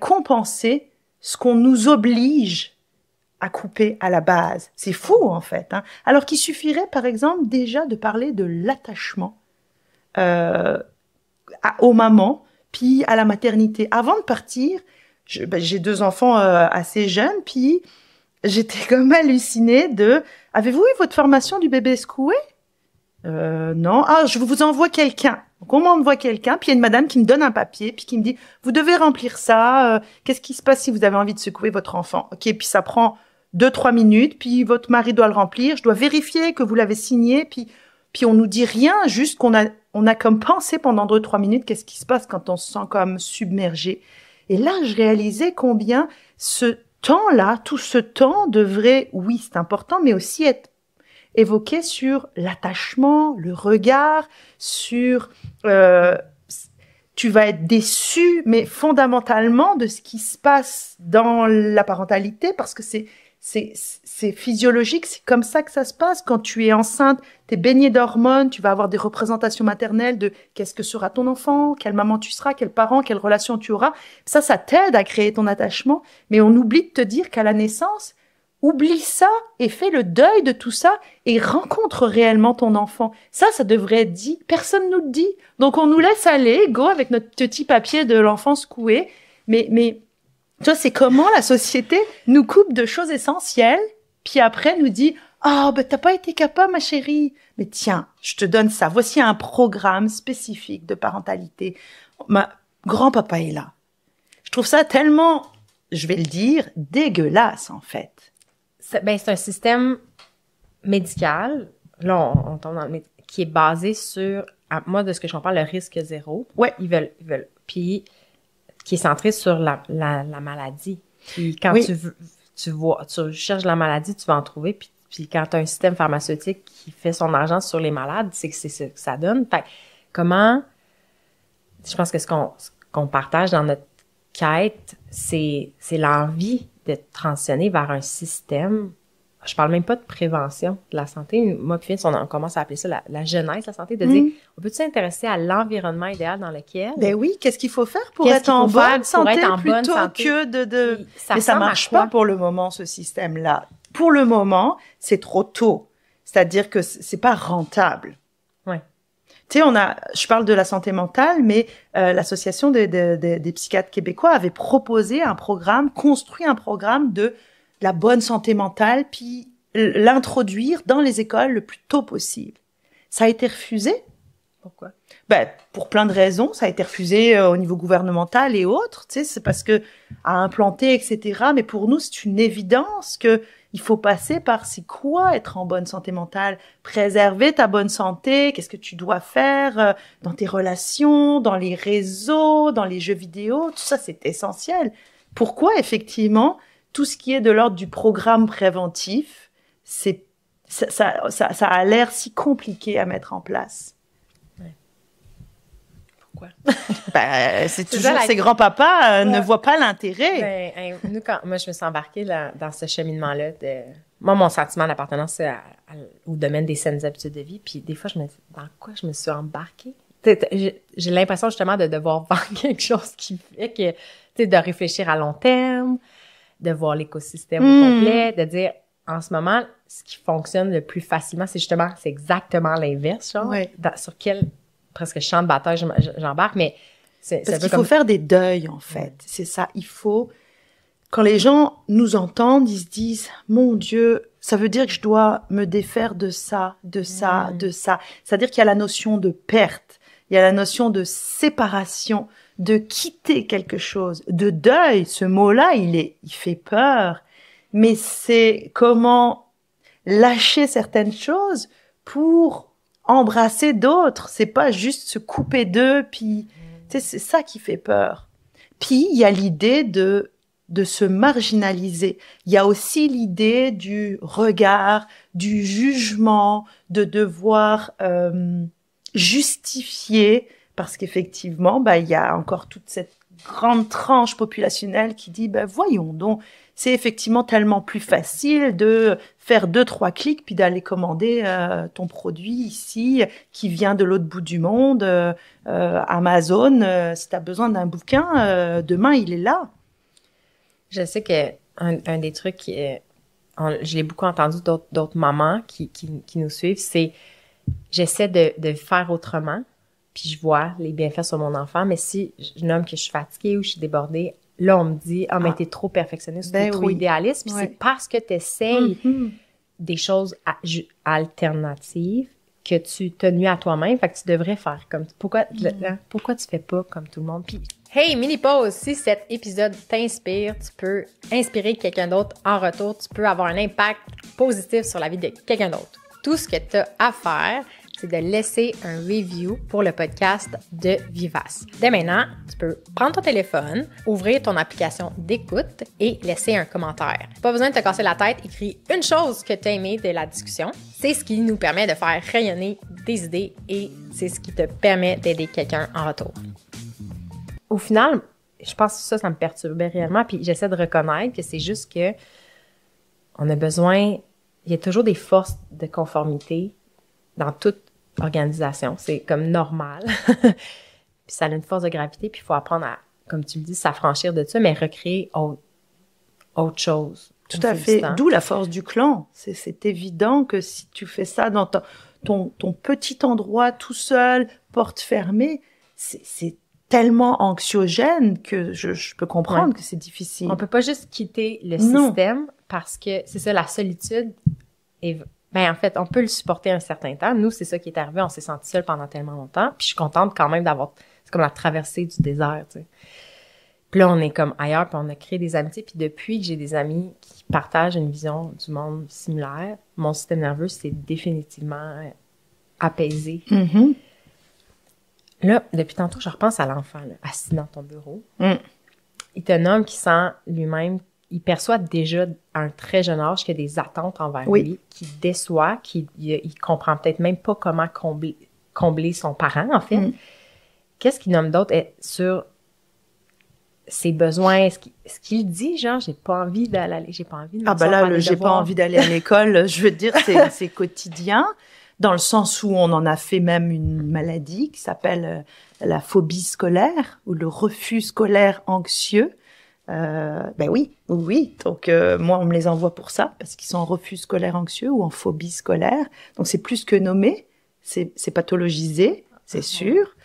compenser ce qu'on nous oblige à couper à la base. C'est fou, en fait, hein. Alors qu'il suffirait, par exemple, déjà de parler de l'attachement aux mamans, puis à la maternité. Avant de partir, j'ai 2 enfants assez jeunes, puis j'étais comme hallucinée de « Avez-vous eu votre formation du bébé secoué ?» Non. « Ah, je vous envoie quelqu'un. » Donc on m'envoie quelqu'un, puis il y a une madame qui me donne un papier, puis qui me dit « Vous devez remplir ça. Qu'est-ce qui se passe si vous avez envie de secouer votre enfant ?» Ok, puis ça prend 2-3 minutes, puis votre mari doit le remplir. Je dois vérifier que vous l'avez signé, puis on nous dit rien, juste qu'on a comme pensé pendant 2-3 minutes qu'est-ce qui se passe quand on se sent comme submergé. Et là, je réalisais combien ce temps-là, tout ce temps devrait, oui, c'est important, mais aussi être évoqué sur l'attachement, le regard, sur tu vas être déçu, mais fondamentalement de ce qui se passe dans la parentalité, parce que c'est physiologique, c'est comme ça que ça se passe. Quand tu es enceinte, tu es baignée d'hormones, tu vas avoir des représentations maternelles de qu'est-ce que sera ton enfant, quelle maman tu seras, quel parent, quelle relation tu auras. Ça t'aide à créer ton attachement, mais on oublie de te dire qu'à la naissance, oublie ça et fais le deuil de tout ça et rencontre réellement ton enfant. Ça devrait être dit. Personne nous le dit. Donc on nous laisse aller, go, avec notre petit papier de l'enfant secoué. Mais tu vois, c'est comment la société nous coupe de choses essentielles, puis après nous dit « Ah, ben t'as pas été capable, ma chérie. Mais tiens, je te donne ça. Voici un programme spécifique de parentalité. Ma grand-papa est là. » Je trouve ça tellement, je vais le dire, dégueulasse, en fait. C'est un système médical, là, on tombe dans qui est basé sur, moi, de ce que je comprends, le risque zéro. Ouais. Ils veulent, puis qui est centré sur la maladie. Puis quand tu cherches la maladie, tu vas en trouver. Puis quand tu as un système pharmaceutique qui fait son argent sur les malades, c'est ce que ça donne. Fait comment, je pense que ce qu'on partage dans notre quête, c'est l'envie de transitionner vers un système. Je parle même pas de prévention de la santé. Moi, puis on commence à appeler ça la genèse de la santé, de dire, on peut s'intéresser à l'environnement idéal dans lequel... Ben oui, qu'est-ce qu'il faut faire pour être en bonne santé plutôt que de... Mais ça marche pas pour le moment, ce système-là. Pour le moment, c'est trop tôt. C'est-à-dire que c'est pas rentable. Ouais. Tu sais, je parle de la santé mentale, mais l'association des psychiatres québécois avait proposé construit un programme de la bonne santé mentale, puis l'introduire dans les écoles le plus tôt possible. Ça a été refusé. Pourquoi? Ben, pour plein de raisons. Ça a été refusé au niveau gouvernemental et autres. Tu sais, c'est parce que à implanter, etc. Mais pour nous, c'est une évidence que il faut passer par c'est quoi être en bonne santé mentale, préserver ta bonne santé, qu'est-ce que tu dois faire dans tes relations, dans les réseaux, dans les jeux vidéo, tout ça c'est essentiel. Pourquoi effectivement tout ce qui est de l'ordre du programme préventif, ça a l'air si compliqué à mettre en place. Ouais. Pourquoi? C'est toujours ces grands-papas ne voient pas l'intérêt. Nous, moi, je me suis embarquée dans ce cheminement-là. Moi, mon sentiment d'appartenance, c'est au domaine des saines habitudes de vie. Puis des fois, je me dis, dans quoi je me suis embarquée? J'ai l'impression justement de devoir faire quelque chose qui fait que, tu sais, de réfléchir à long terme, de voir l'écosystème au complet, de dire, en ce moment, ce qui fonctionne le plus facilement, c'est exactement l'inverse, genre, sur quel presque champ de bataille j'embarque, mais parce qu'il faut faire des deuils, en fait. C'est ça, il faut... Quand les gens nous entendent, ils se disent, mon Dieu, ça veut dire que je dois me défaire de ça, de ça, de ça. C'est-à-dire qu'il y a la notion de perte, il y a la notion de séparation, de quitter quelque chose, de deuil. Ce mot-là, il fait peur. Mais c'est comment lâcher certaines choses pour embrasser d'autres. C'est pas juste se couper d'eux, puis, tu sais, c'est ça qui fait peur. Puis, il y a l'idée de se marginaliser. Il y a aussi l'idée du regard, du jugement, de devoir justifier, parce qu'effectivement, il y a encore toute cette grande tranche populationnelle qui dit, voyons donc, c'est effectivement tellement plus facile de faire 2-3 clics puis d'aller commander ton produit ici qui vient de l'autre bout du monde, Amazon, si tu as besoin d'un bouquin, demain il est là. Je sais que un des trucs je l'ai beaucoup entendu d'autres mamans qui nous suivent, c'est j'essaie de faire autrement. puis je vois les bienfaits sur mon enfant. Mais si je nomme que je suis fatiguée ou je suis débordée, là, on me dit « Ah, mais t'es trop perfectionniste, t'es trop idéaliste. » Puis c'est parce que t'essayes des choses alternatives que tu te nuis à toi-même. Fait que tu devrais faire comme... Pourquoi tu fais pas comme tout le monde? Puis, hey, mini pause! Si cet épisode t'inspire, tu peux inspirer quelqu'un d'autre en retour. Tu peux avoir un impact positif sur la vie de quelqu'un d'autre. Tout ce que tu as à faire, c'est de laisser un review pour le podcast de Vivace. Dès maintenant, tu peux prendre ton téléphone, ouvrir ton application d'écoute et laisser un commentaire. Pas besoin de te casser la tête, écris une chose que tu as aimé de la discussion. C'est ce qui nous permet de faire rayonner des idées et c'est ce qui te permet d'aider quelqu'un en retour. Au final, je pense que ça me perturbait réellement, puis j'essaie de reconnaître que c'est juste que on a besoin, il y a toujours des forces de conformité dans toute organisation. C'est comme normal. Puis ça a une force de gravité, puis il faut apprendre à, comme tu le dis, s'affranchir de ça, mais recréer autre chose. Tout à fait. D'où la force du clan. C'est évident que si tu fais ça dans ton petit endroit tout seul, porte fermée, c'est tellement anxiogène que je peux comprendre que c'est difficile. On peut pas juste quitter le système parce que c'est ça, la solitude est... Ben, en fait, on peut le supporter un certain temps. Nous, c'est ça qui est arrivé. On s'est sentis seuls pendant tellement longtemps. Puis je suis contente quand même d'avoir... C'est comme la traversée du désert, tu sais. Puis là, on est comme ailleurs, puis on a créé des amitiés. Puis depuis que j'ai des amis qui partagent une vision du monde similaire, mon système nerveux s'est définitivement apaisé. Mm-hmm. Là, depuis tantôt, je repense à l'enfant, là, assis dans ton bureau. Il est un homme qui sent lui-même... Il perçoit déjà à un très jeune âge qu'il y a des attentes envers lui, qui déçoit, il comprend peut-être même pas comment combler son parent, en fait. Qu'est-ce qu'il nomme d'autre sur ses besoins? Est-ce qu'il dit, genre, j'ai pas envie d'aller, j'ai pas envie de j'ai pas envie d'aller à l'école, je veux dire, c'est quotidien, dans le sens où on en a fait même une maladie qui s'appelle la phobie scolaire ou le refus scolaire anxieux. Oui. Donc, moi, on me les envoie pour ça, parce qu'ils sont en refus scolaire anxieux ou en phobie scolaire. Donc, c'est plus que nommé, c'est pathologisé, c'est sûr.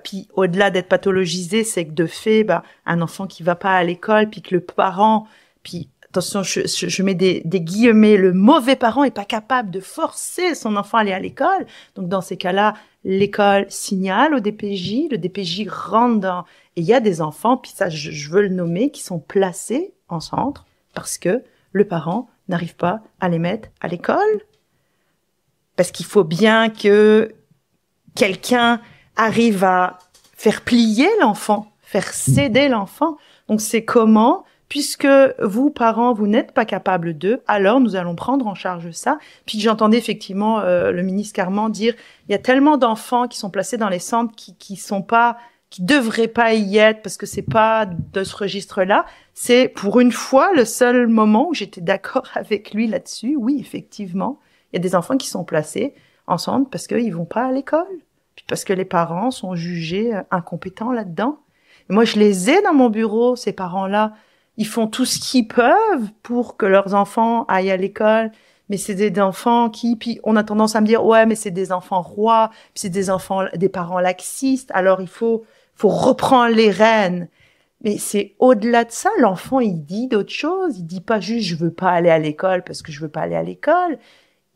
Puis, au-delà d'être pathologisé, c'est que de fait, un enfant qui va pas à l'école, puis que le parent, puis, attention, je mets des guillemets, le mauvais parent est pas capable de forcer son enfant à aller à l'école. Donc, dans ces cas-là, l'école signale au DPJ, le DPJ rentre dans... Et il y a des enfants, puis ça, je veux le nommer, qui sont placés en centre parce que le parent n'arrive pas à les mettre à l'école. Parce qu'il faut bien que quelqu'un arrive à faire plier l'enfant, faire céder l'enfant. Donc, c'est comment... Puisque vous, parents, vous n'êtes pas capables d'eux, alors nous allons prendre en charge ça. Puis j'entendais effectivement le ministre Carman dire, il y a tellement d'enfants qui sont placés dans les centres qui devraient pas y être parce que c'est pas de ce registre-là. C'est pour une fois le seul moment où j'étais d'accord avec lui là-dessus. Oui, effectivement, il y a des enfants qui sont placés en centre parce qu'ils vont pas à l'école, puis parce que les parents sont jugés incompétents là-dedans. Et moi, je les ai dans mon bureau, ces parents-là. Ils font tout ce qu'ils peuvent pour que leurs enfants aillent à l'école, mais c'est des enfants puis on a tendance à me dire, ouais, mais c'est des enfants rois, puis c'est des parents laxistes, alors il faut reprendre les rênes. Mais c'est au-delà de ça, l'enfant, il dit d'autres choses, il dit pas juste, je veux pas aller à l'école parce que je veux pas aller à l'école.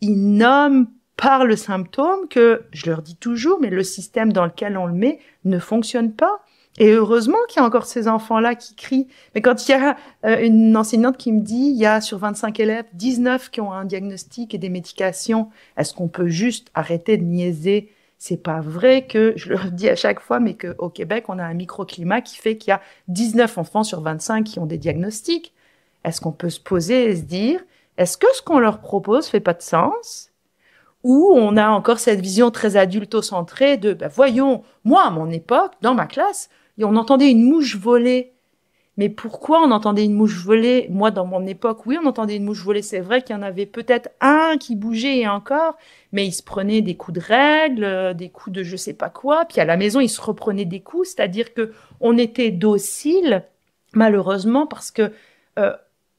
Il nomme par le symptôme que, je leur dis toujours, mais le système dans lequel on le met ne fonctionne pas. Et heureusement qu'il y a encore ces enfants-là qui crient. Mais quand il y a une enseignante qui me dit, il y a sur 25 élèves, 19 qui ont un diagnostic et des médications, est-ce qu'on peut juste arrêter de niaiser? C'est pas vrai que, je le dis à chaque fois, mais qu'au Québec, on a un microclimat qui fait qu'il y a 19 enfants sur 25 qui ont des diagnostics. Est-ce qu'on peut se poser et se dire, est-ce que ce qu'on leur propose fait pas de sens? Ou on a encore cette vision très adulto-centrée de, voyons, moi, à mon époque, dans ma classe, et on entendait une mouche voler. Mais pourquoi on entendait une mouche voler? Moi, dans mon époque, oui, on entendait une mouche voler. C'est vrai qu'il y en avait peut-être un qui bougeait et encore, mais il se prenait des coups de règle, des coups de je sais pas quoi. Puis à la maison, il se reprenait des coups. C'est-à-dire que on était docile, malheureusement, parce que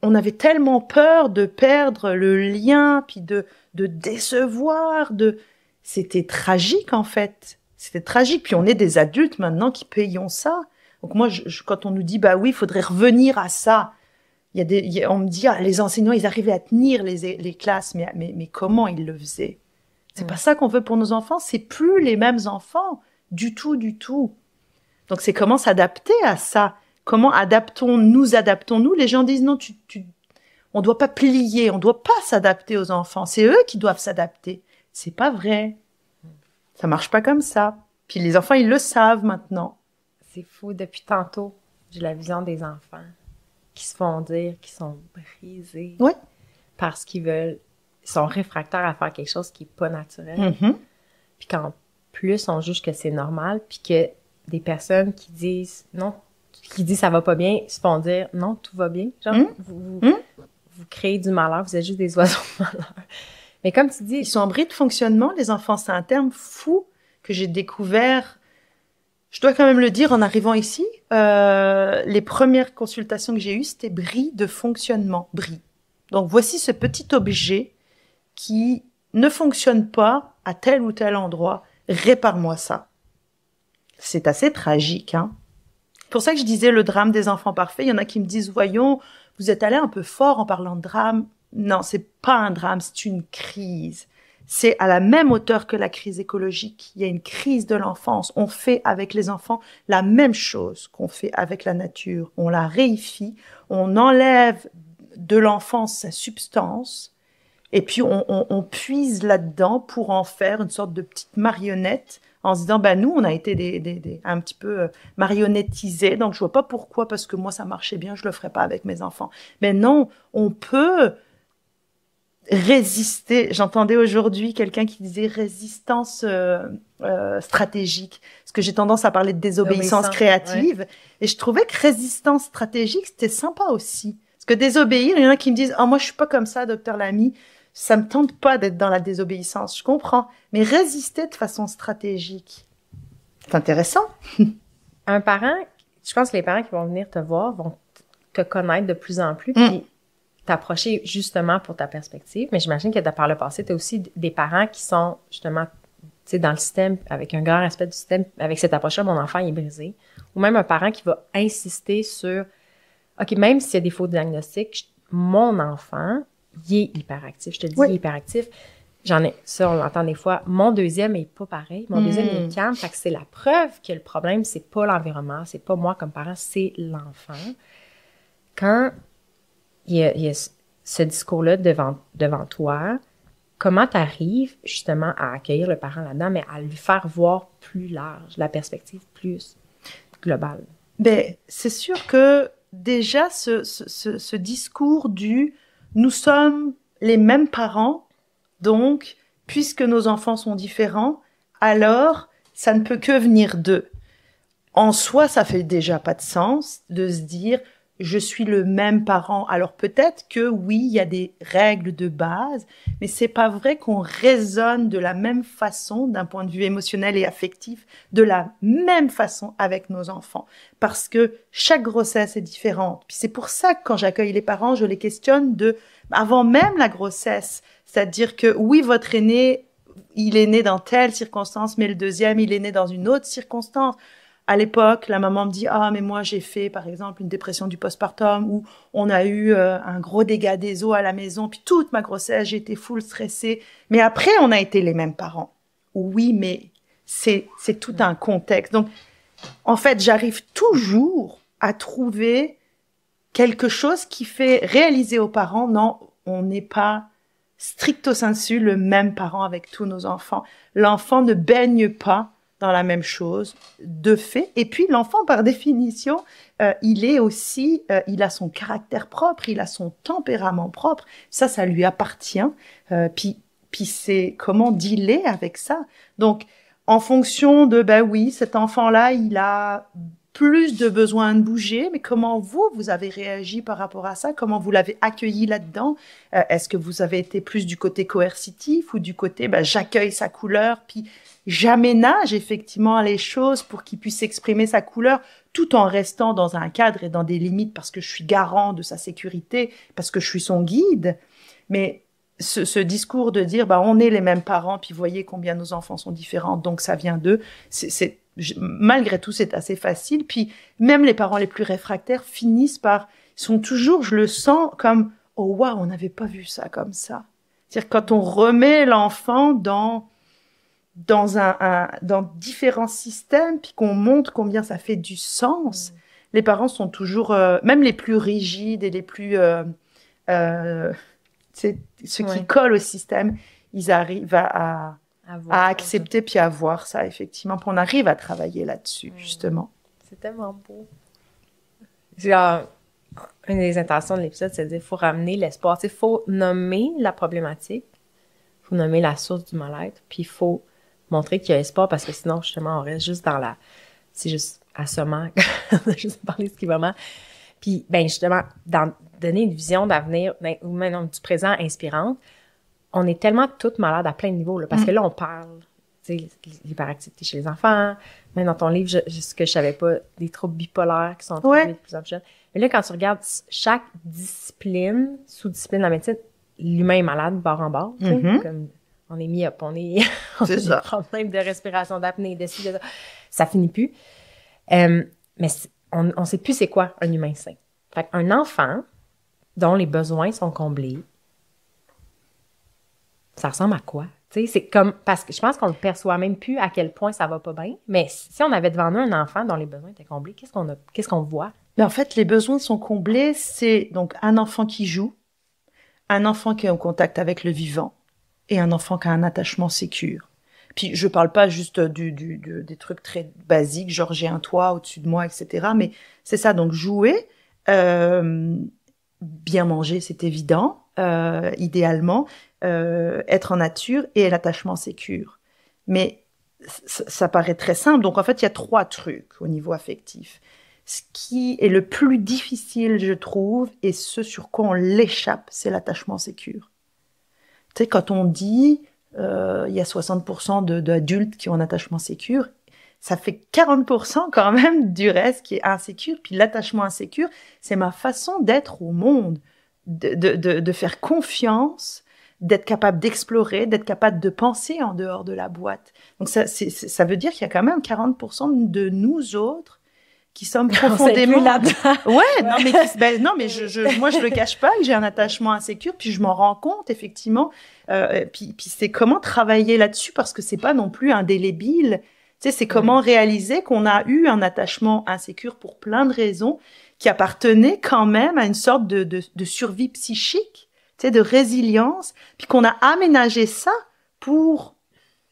on avait tellement peur de perdre le lien, puis de décevoir, c'était tragique, en fait. C'était tragique. Puis on est des adultes maintenant qui payons ça. Donc moi, quand on nous dit, bah oui, il faudrait revenir à ça, on me dit, les enseignants, ils arrivaient à tenir les classes, mais comment ils le faisaient? C'est pas ça qu'on veut pour nos enfants. C'est plus les mêmes enfants. Du tout, du tout. Donc c'est comment s'adapter à ça. Comment nous adaptons-nous? Les gens disent, non, on doit pas plier, on doit pas s'adapter aux enfants. C'est eux qui doivent s'adapter. C'est pas vrai. Ça marche pas comme ça. Puis les enfants, ils le savent maintenant. C'est fou. Depuis tantôt, j'ai la vision des enfants qui se font dire qu'ils sont brisés. Oui. Parce qu'ils sont réfractaires à faire quelque chose qui n'est pas naturel. Mm-hmm. Puis qu'en plus, on juge que c'est normal, puis que des personnes qui disent non, qui disent ça va pas bien, se font dire non, tout va bien. Genre, vous créez du malheur, vous êtes juste des oiseaux de malheur. Mais comme tu dis... Ils sont en bris de fonctionnement, les enfants. C'est un terme fou que j'ai découvert. Je dois quand même le dire en arrivant ici. Les premières consultations que j'ai eues, c'était bris de fonctionnement. Bris. Donc voici ce petit objet qui ne fonctionne pas à tel ou tel endroit. Répare-moi ça. C'est assez tragique, hein. C'est pour ça que je disais le drame des enfants parfaits. Il y en a qui me disent, voyons, vous êtes allé un peu fort en parlant de drame. Non, c'est pas un drame, c'est une crise. C'est à la même hauteur que la crise écologique. Il y a une crise de l'enfance. On fait avec les enfants la même chose qu'on fait avec la nature. On la réifie, on enlève de l'enfance sa substance, et puis on puise là-dedans pour en faire une sorte de petite marionnette, en se disant, nous, on a été un petit peu marionnettisés, donc je vois pas pourquoi, parce que moi, ça marchait bien, je le ferais pas avec mes enfants. Mais non, on peut résister. J'entendais aujourd'hui quelqu'un qui disait résistance stratégique, parce que j'ai tendance à parler de désobéissance créative, ouais. Et je trouvais que résistance stratégique, c'était sympa aussi. Parce que désobéir, il y en a qui me disent, moi, je suis pas comme ça, docteur Lamy, ça me tente pas d'être dans la désobéissance, je comprends. Mais résister de façon stratégique, c'est intéressant. Un parent, je pense que les parents qui vont venir te voir vont te connaître de plus en plus, puis t'approcher justement pour ta perspective. Mais j'imagine que par le passé, tu as aussi des parents qui sont justement, tu sais, dans le système, avec un grand respect du système, avec cette approche-là, mon enfant il est brisé. Ou même un parent qui va insister sur, OK, même s'il y a des faux diagnostics, mon enfant, il est hyperactif. Je te dis, il est hyperactif. Ça, on l'entend des fois. Mon deuxième est pas pareil. Mon deuxième est calme. Fait que c'est la preuve que le problème, c'est pas l'environnement, c'est pas moi comme parent, c'est l'enfant. Quand il y a ce discours-là devant toi, comment tu arrives justement à accueillir le parent là-dedans, mais à lui faire voir plus large, la perspective plus globale? C'est sûr que déjà, ce discours du « nous sommes les mêmes parents, donc, puisque nos enfants sont différents, alors ça ne peut que venir d'eux ». En soi, ça fait déjà pas de sens de se dire « je suis le même parent ». Alors peut-être que oui, il y a des règles de base, mais c'est pas vrai qu'on raisonne de la même façon d'un point de vue émotionnel et affectif, de la même façon avec nos enfants. Parce que chaque grossesse est différente. Puis c'est pour ça que quand j'accueille les parents, je les questionne avant même la grossesse. C'est-à-dire que oui, votre aîné, il est né dans telle circonstance, mais le deuxième, il est né dans une autre circonstance. À l'époque, la maman me dit « Ah, mais moi, j'ai fait, par exemple, une dépression du postpartum où on a eu un gros dégât des os à la maison, puis toute ma grossesse, j'ai été full stressée. Mais après, on a été les mêmes parents. » Oui, mais c'est tout un contexte. Donc, en fait, j'arrive toujours à trouver quelque chose qui fait réaliser aux parents « Non, on n'est pas stricto sensu le même parent avec tous nos enfants. L'enfant ne baigne pas dans la même chose, de fait. Et puis, l'enfant, par définition, il est aussi, il a son caractère propre, il a son tempérament propre. Ça lui appartient. Puis c'est comment dealer avec ça. Donc, en fonction de, oui, cet enfant-là, il a plus de besoin de bouger, mais comment vous avez réagi par rapport à ça? Comment vous l'avez accueilli là-dedans? Est-ce que vous avez été plus du côté coercitif ou du côté, j'accueille sa couleur, puis j'aménage effectivement les choses pour qu'il puisse exprimer sa couleur tout en restant dans un cadre et dans des limites parce que je suis garant de sa sécurité, parce que je suis son guide. Mais ce discours de dire, on est les mêmes parents, puis voyez combien nos enfants sont différents, donc ça vient d'eux, malgré tout, c'est assez facile. Puis même les parents les plus réfractaires ils sont toujours, je le sens, comme, oh waouh, on n'avait pas vu ça comme ça. C'est-à-dire quand on remet l'enfant dans différents systèmes, puis qu'on montre combien ça fait du sens, les parents sont toujours, même les plus rigides et les plus, ceux qui collent au système, ils arrivent à accepter puis à voir ça, effectivement. Puis on arrive à travailler là-dessus, justement. C'est tellement beau. Genre, une des intentions de l'épisode, c'est de dire qu'il faut ramener l'espoir. Il faut nommer la problématique, il faut nommer la source du mal-être, puis il faut montrer qu'il y a espoir, parce que sinon, justement, on reste juste c'est juste assommant, juste parler de ce qui va mal. Puis, justement, donner une vision d'avenir, ou même du présent inspirante, on est tellement toutes malades à plein de niveaux, là, parce que là, on parle, tu sais, l'hyperactivité chez les enfants, même dans ton livre, ce que je savais pas, des troubles bipolaires qui sont trouvés de plus en plus jeunes. Mais là, quand tu regardes chaque discipline, sous-discipline de la médecine, l'humain est malade bord en bord, tu sais, comme on est mis-up, on a des problèmes de respiration, d'apnée, de ci, de ça. Ça finit plus. Mais on sait plus c'est quoi un humain sain. Fait qu'un enfant dont les besoins sont comblés, ça ressemble à quoi? Tu sais, c'est comme, parce que je pense qu'on ne perçoit même plus à quel point ça va pas bien, mais si on avait devant nous un enfant dont les besoins étaient comblés, qu'est-ce qu'on voit? Mais en fait, les besoins sont comblés, c'est donc un enfant qui joue, un enfant qui est en contact avec le vivant et un enfant qui a un attachement sécure. Puis je parle pas juste des trucs très basiques, genre j'ai un toit au-dessus de moi, etc. Mais c'est ça, donc jouer, bien manger, c'est évident, idéalement, être en nature et l'attachement sécure. Mais ça paraît très simple. Donc en fait, il y a 3 trucs au niveau affectif. Ce qui est le plus difficile, je trouve, et ce sur quoi on l'échappe, c'est l'attachement sécure. Tu sais, quand on dit il y a 60% d'adultes qui ont un attachement sécure, ça fait 40% quand même du reste qui est insécure. Puis l'attachement insécure, c'est ma façon d'être au monde, de faire confiance, d'être capable d'explorer, d'être capable de penser en dehors de la boîte. Donc ça veut dire qu'il y a quand même 40% de nous autres qui sommes profondément là-dedans. Ouais, non mais moi je le cache pas que j'ai un attachement insécure, puis je m'en rends compte effectivement. Puis c'est comment travailler là-dessus, parce que c'est pas non plus indélébile. Tu sais, c'est comment réaliser qu'on a eu un attachement insécure pour plein de raisons qui appartenait quand même à une sorte de survie psychique, tu sais, de résilience, puis qu'on a aménagé ça pour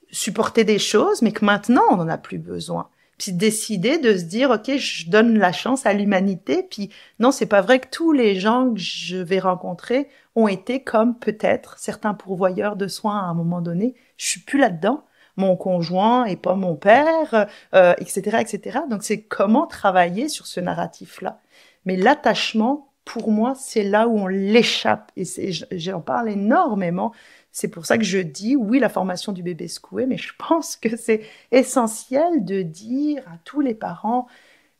supporter des choses, mais que maintenant on n'en a plus besoin. Puis décider de se dire, OK, je donne la chance à l'humanité. Puis non, c'est pas vrai que tous les gens que je vais rencontrer ont été comme peut-être certains pourvoyeurs de soins à un moment donné. Je suis plus là-dedans. Mon conjoint est pas mon père, etc., etc. Donc c'est comment travailler sur ce narratif-là. Mais l'attachement, pour moi, c'est là où on l'échappe. Et j'en parle énormément. C'est pour ça que je dis, oui, la formation du bébé secoué, mais je pense que c'est essentiel de dire à tous les parents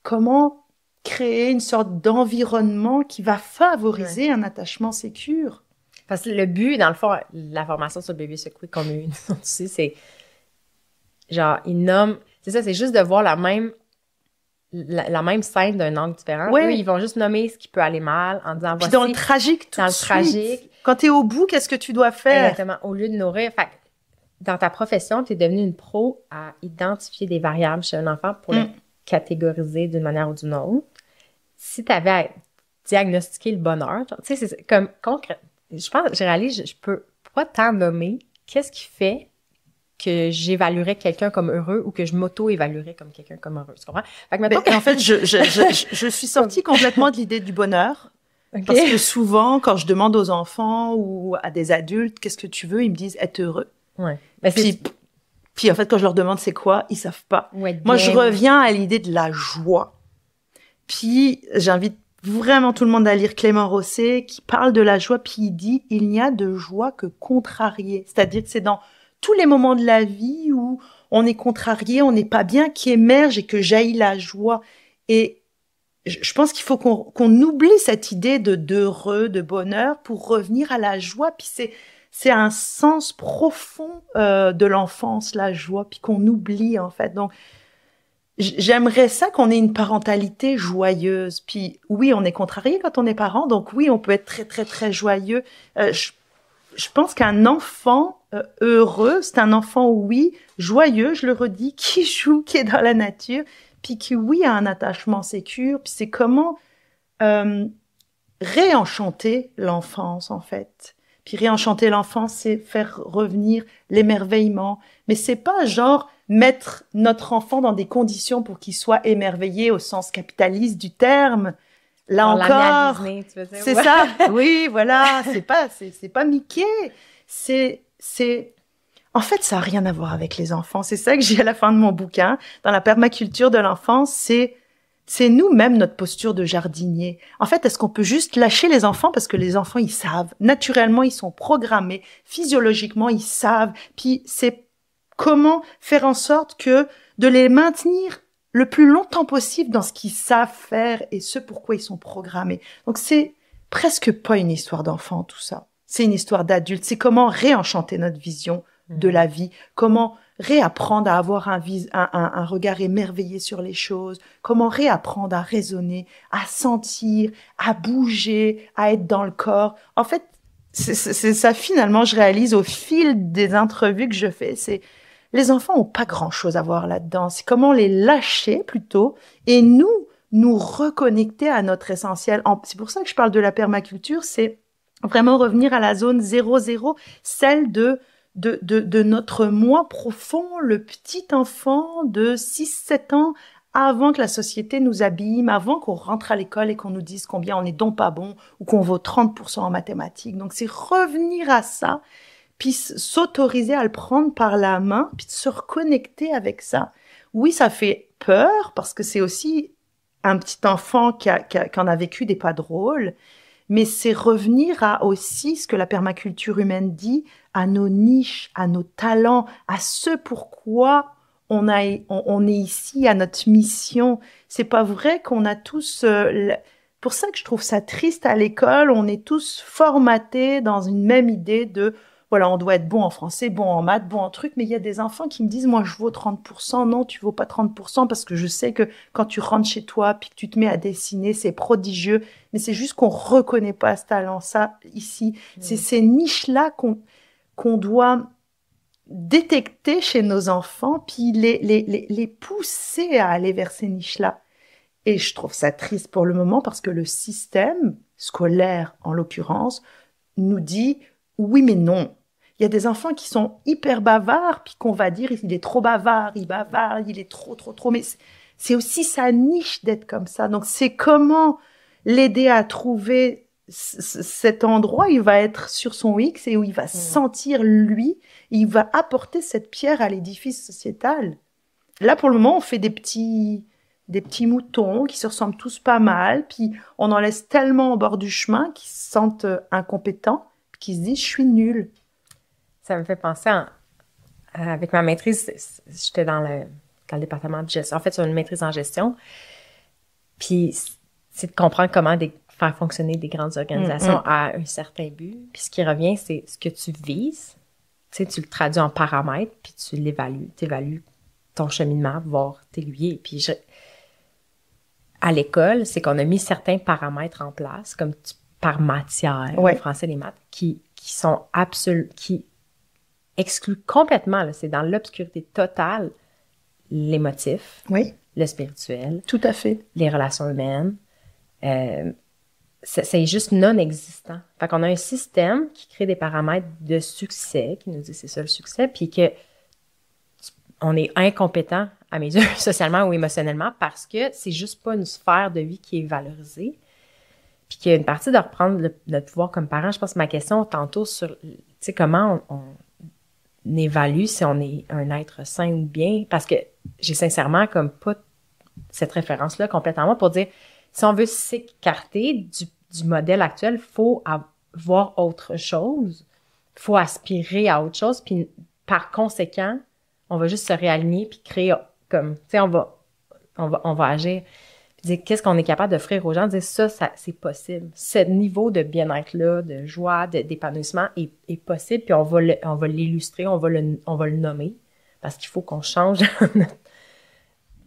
comment créer une sorte d'environnement qui va favoriser un attachement sécure. Parce que le but, dans le fond, la formation sur le bébé secoué qu'on a eu, tu sais, c'est genre, ils nomment, c'est ça, c'est juste de voir la même scène d'un angle différent. Ouais. Eux, ils vont juste nommer ce qui peut aller mal en disant, puis voici, dans le tragique, tout de suite. Tragique. Quand t'es au bout, qu'est-ce que tu dois faire? Exactement. Au lieu de nourrir. Fait dans ta profession, t'es devenue une pro à identifier des variables chez un enfant pour le catégoriser d'une manière ou d'une autre. Si t'avais à diagnostiquer le bonheur, tu sais, c'est comme concret. Je pense, je réalise, je peux pas tant nommer qu'est-ce qui fait que j'évaluerais quelqu'un comme heureux ou que je m'auto-évaluerais comme quelqu'un comme heureux. Tu comprends? Fait que mettons en fait, je suis sortie complètement de l'idée du bonheur. Okay. Parce que souvent, quand je demande aux enfants ou à des adultes, qu'est-ce que tu veux, ils me disent être heureux. Ouais. Puis en fait, quand je leur demande c'est quoi, ils savent pas. Ouais, moi, je reviens à l'idée de la joie. Puis j'invite vraiment tout le monde à lire Clément Rosset qui parle de la joie, puis il dit il n'y a de joie que contrariée. C'est-à-dire que c'est dans tous les moments de la vie où on est contrarié, on n'est pas bien, qui émerge et que jaillit la joie. Et je pense qu'il faut qu'on oublie cette idée d'heureux, de bonheur pour revenir à la joie. Puis c'est un sens profond de l'enfance, la joie, puis qu'on oublie en fait. Donc j'aimerais ça qu'on ait une parentalité joyeuse. Puis oui, on est contrarié quand on est parent, donc oui, on peut être très très très joyeux. Je pense qu'un enfant heureux, c'est un enfant, oui, joyeux, je le redis, qui joue, qui est dans la nature, puis qui, oui, a un attachement sécure. Puis c'est comment réenchanter l'enfance, en fait. Puis réenchanter l'enfance, c'est faire revenir l'émerveillement. Mais c'est pas genre mettre notre enfant dans des conditions pour qu'il soit émerveillé au sens capitaliste du terme. Là encore, Disney, tu veux dire, c'est ouais. ça. Oui, voilà, c'est pas Mickey. En fait, ça a rien à voir avec les enfants. C'est ça que j'ai à la fin de mon bouquin. Dans la permaculture de l'enfance, c'est nous-mêmes notre posture de jardinier. En fait, est-ce qu'on peut juste lâcher les enfants parce que les enfants, ils savent. Naturellement, ils sont programmés. Physiologiquement, ils savent. Puis c'est comment faire en sorte que de les maintenir le plus longtemps possible dans ce qu'ils savent faire et ce pourquoi ils sont programmés. Donc c'est presque pas une histoire d'enfant, tout ça. C'est une histoire d'adulte. C'est comment réenchanter notre vision de la vie, comment réapprendre à avoir un regard émerveillé sur les choses, comment réapprendre à raisonner, à sentir, à bouger, à être dans le corps. En fait, c'est ça finalement, je réalise au fil des entrevues que je fais, c'est les enfants ont pas grand-chose à voir là-dedans. C'est comment les lâcher plutôt et nous reconnecter à notre essentiel. C'est pour ça que je parle de la permaculture, c'est vraiment revenir à la zone 0-0, celle de notre moi profond, le petit enfant de 6-7 ans, avant que la société nous abîme, avant qu'on rentre à l'école et qu'on nous dise combien on est donc pas bon ou qu'on vaut 30% en mathématiques. Donc c'est revenir à ça, puis s'autoriser à le prendre par la main, puis de se reconnecter avec ça. Oui, ça fait peur parce que c'est aussi un petit enfant qui en a vécu des pas drôles, mais c'est revenir à aussi ce que la permaculture humaine dit, à nos niches, à nos talents, à ce pourquoi on est ici, à notre mission. C'est pas vrai qu'on a tous... pour ça que je trouve ça triste à l'école, on est tous formatés dans une même idée de... Voilà, on doit être bon en français, bon en maths, bon en trucs, mais il y a des enfants qui me disent, moi, je vaux 30%. Non, tu vaux pas 30% parce que je sais que quand tu rentres chez toi puis que tu te mets à dessiner, c'est prodigieux. Mais c'est juste qu'on reconnaît pas ce talent, ça, ici. C'est ces niches-là qu'on doit détecter chez nos enfants puis les pousser à aller vers ces niches-là. Et je trouve ça triste pour le moment parce que le système scolaire, en l'occurrence, nous dit oui mais non. Il y a des enfants qui sont hyper bavards, puis qu'on va dire il est trop bavard, il est trop. Mais c'est aussi sa niche d'être comme ça. Donc c'est comment l'aider à trouver cet endroit où il va être sur son X et où il va sentir lui, et il va apporter cette pierre à l'édifice sociétal. Là pour le moment on fait des petits moutons qui se ressemblent tous pas mal, puis on en laisse tellement au bord du chemin qu'ils se sentent incompétents, puis qu'ils se disent « je suis nul ». Ça me fait penser, avec ma maîtrise, j'étais dans le département de gestion. En fait, c'est une maîtrise en gestion, puis c'est de comprendre comment faire fonctionner des grandes organisations à un certain but. Puis ce qui revient, c'est ce que tu vises, tu sais, tu le traduis en paramètres, puis tu l'évalues, tu évalues ton cheminement, voir t'aiguiller. Puis à l'école, c'est qu'on a mis certains paramètres en place, comme par matière, le français, les maths, qui sont qui excluent complètement, là, c'est dans l'obscurité totale, l'émotif, le spirituel, tout à fait, les relations humaines. C'est juste non existant. Fait qu'on a un système qui crée des paramètres de succès, qui nous dit c'est ça le succès, puis que on est incompétent à mes yeux, socialement ou émotionnellement, parce que c'est juste pas une sphère de vie qui est valorisée. Puis qu'il y a une partie de reprendre notre pouvoir comme parent. Je pense que ma question tantôt sur, tu sais, comment on évalue si on est un être sain ou bien, parce que j'ai sincèrement comme pas cette référence-là complètement pour dire, si on veut s'écarter du modèle actuel, faut avoir autre chose, faut aspirer à autre chose, puis par conséquent, on va juste se réaligner puis créer comme, tu sais, on va agir. Puis qu'est-ce qu'on est capable d'offrir aux gens, dire ça c'est possible. Ce niveau de bien-être-là, de joie, d'épanouissement est possible, puis on va l'illustrer, on va le nommer, parce qu'il faut qu'on change, tu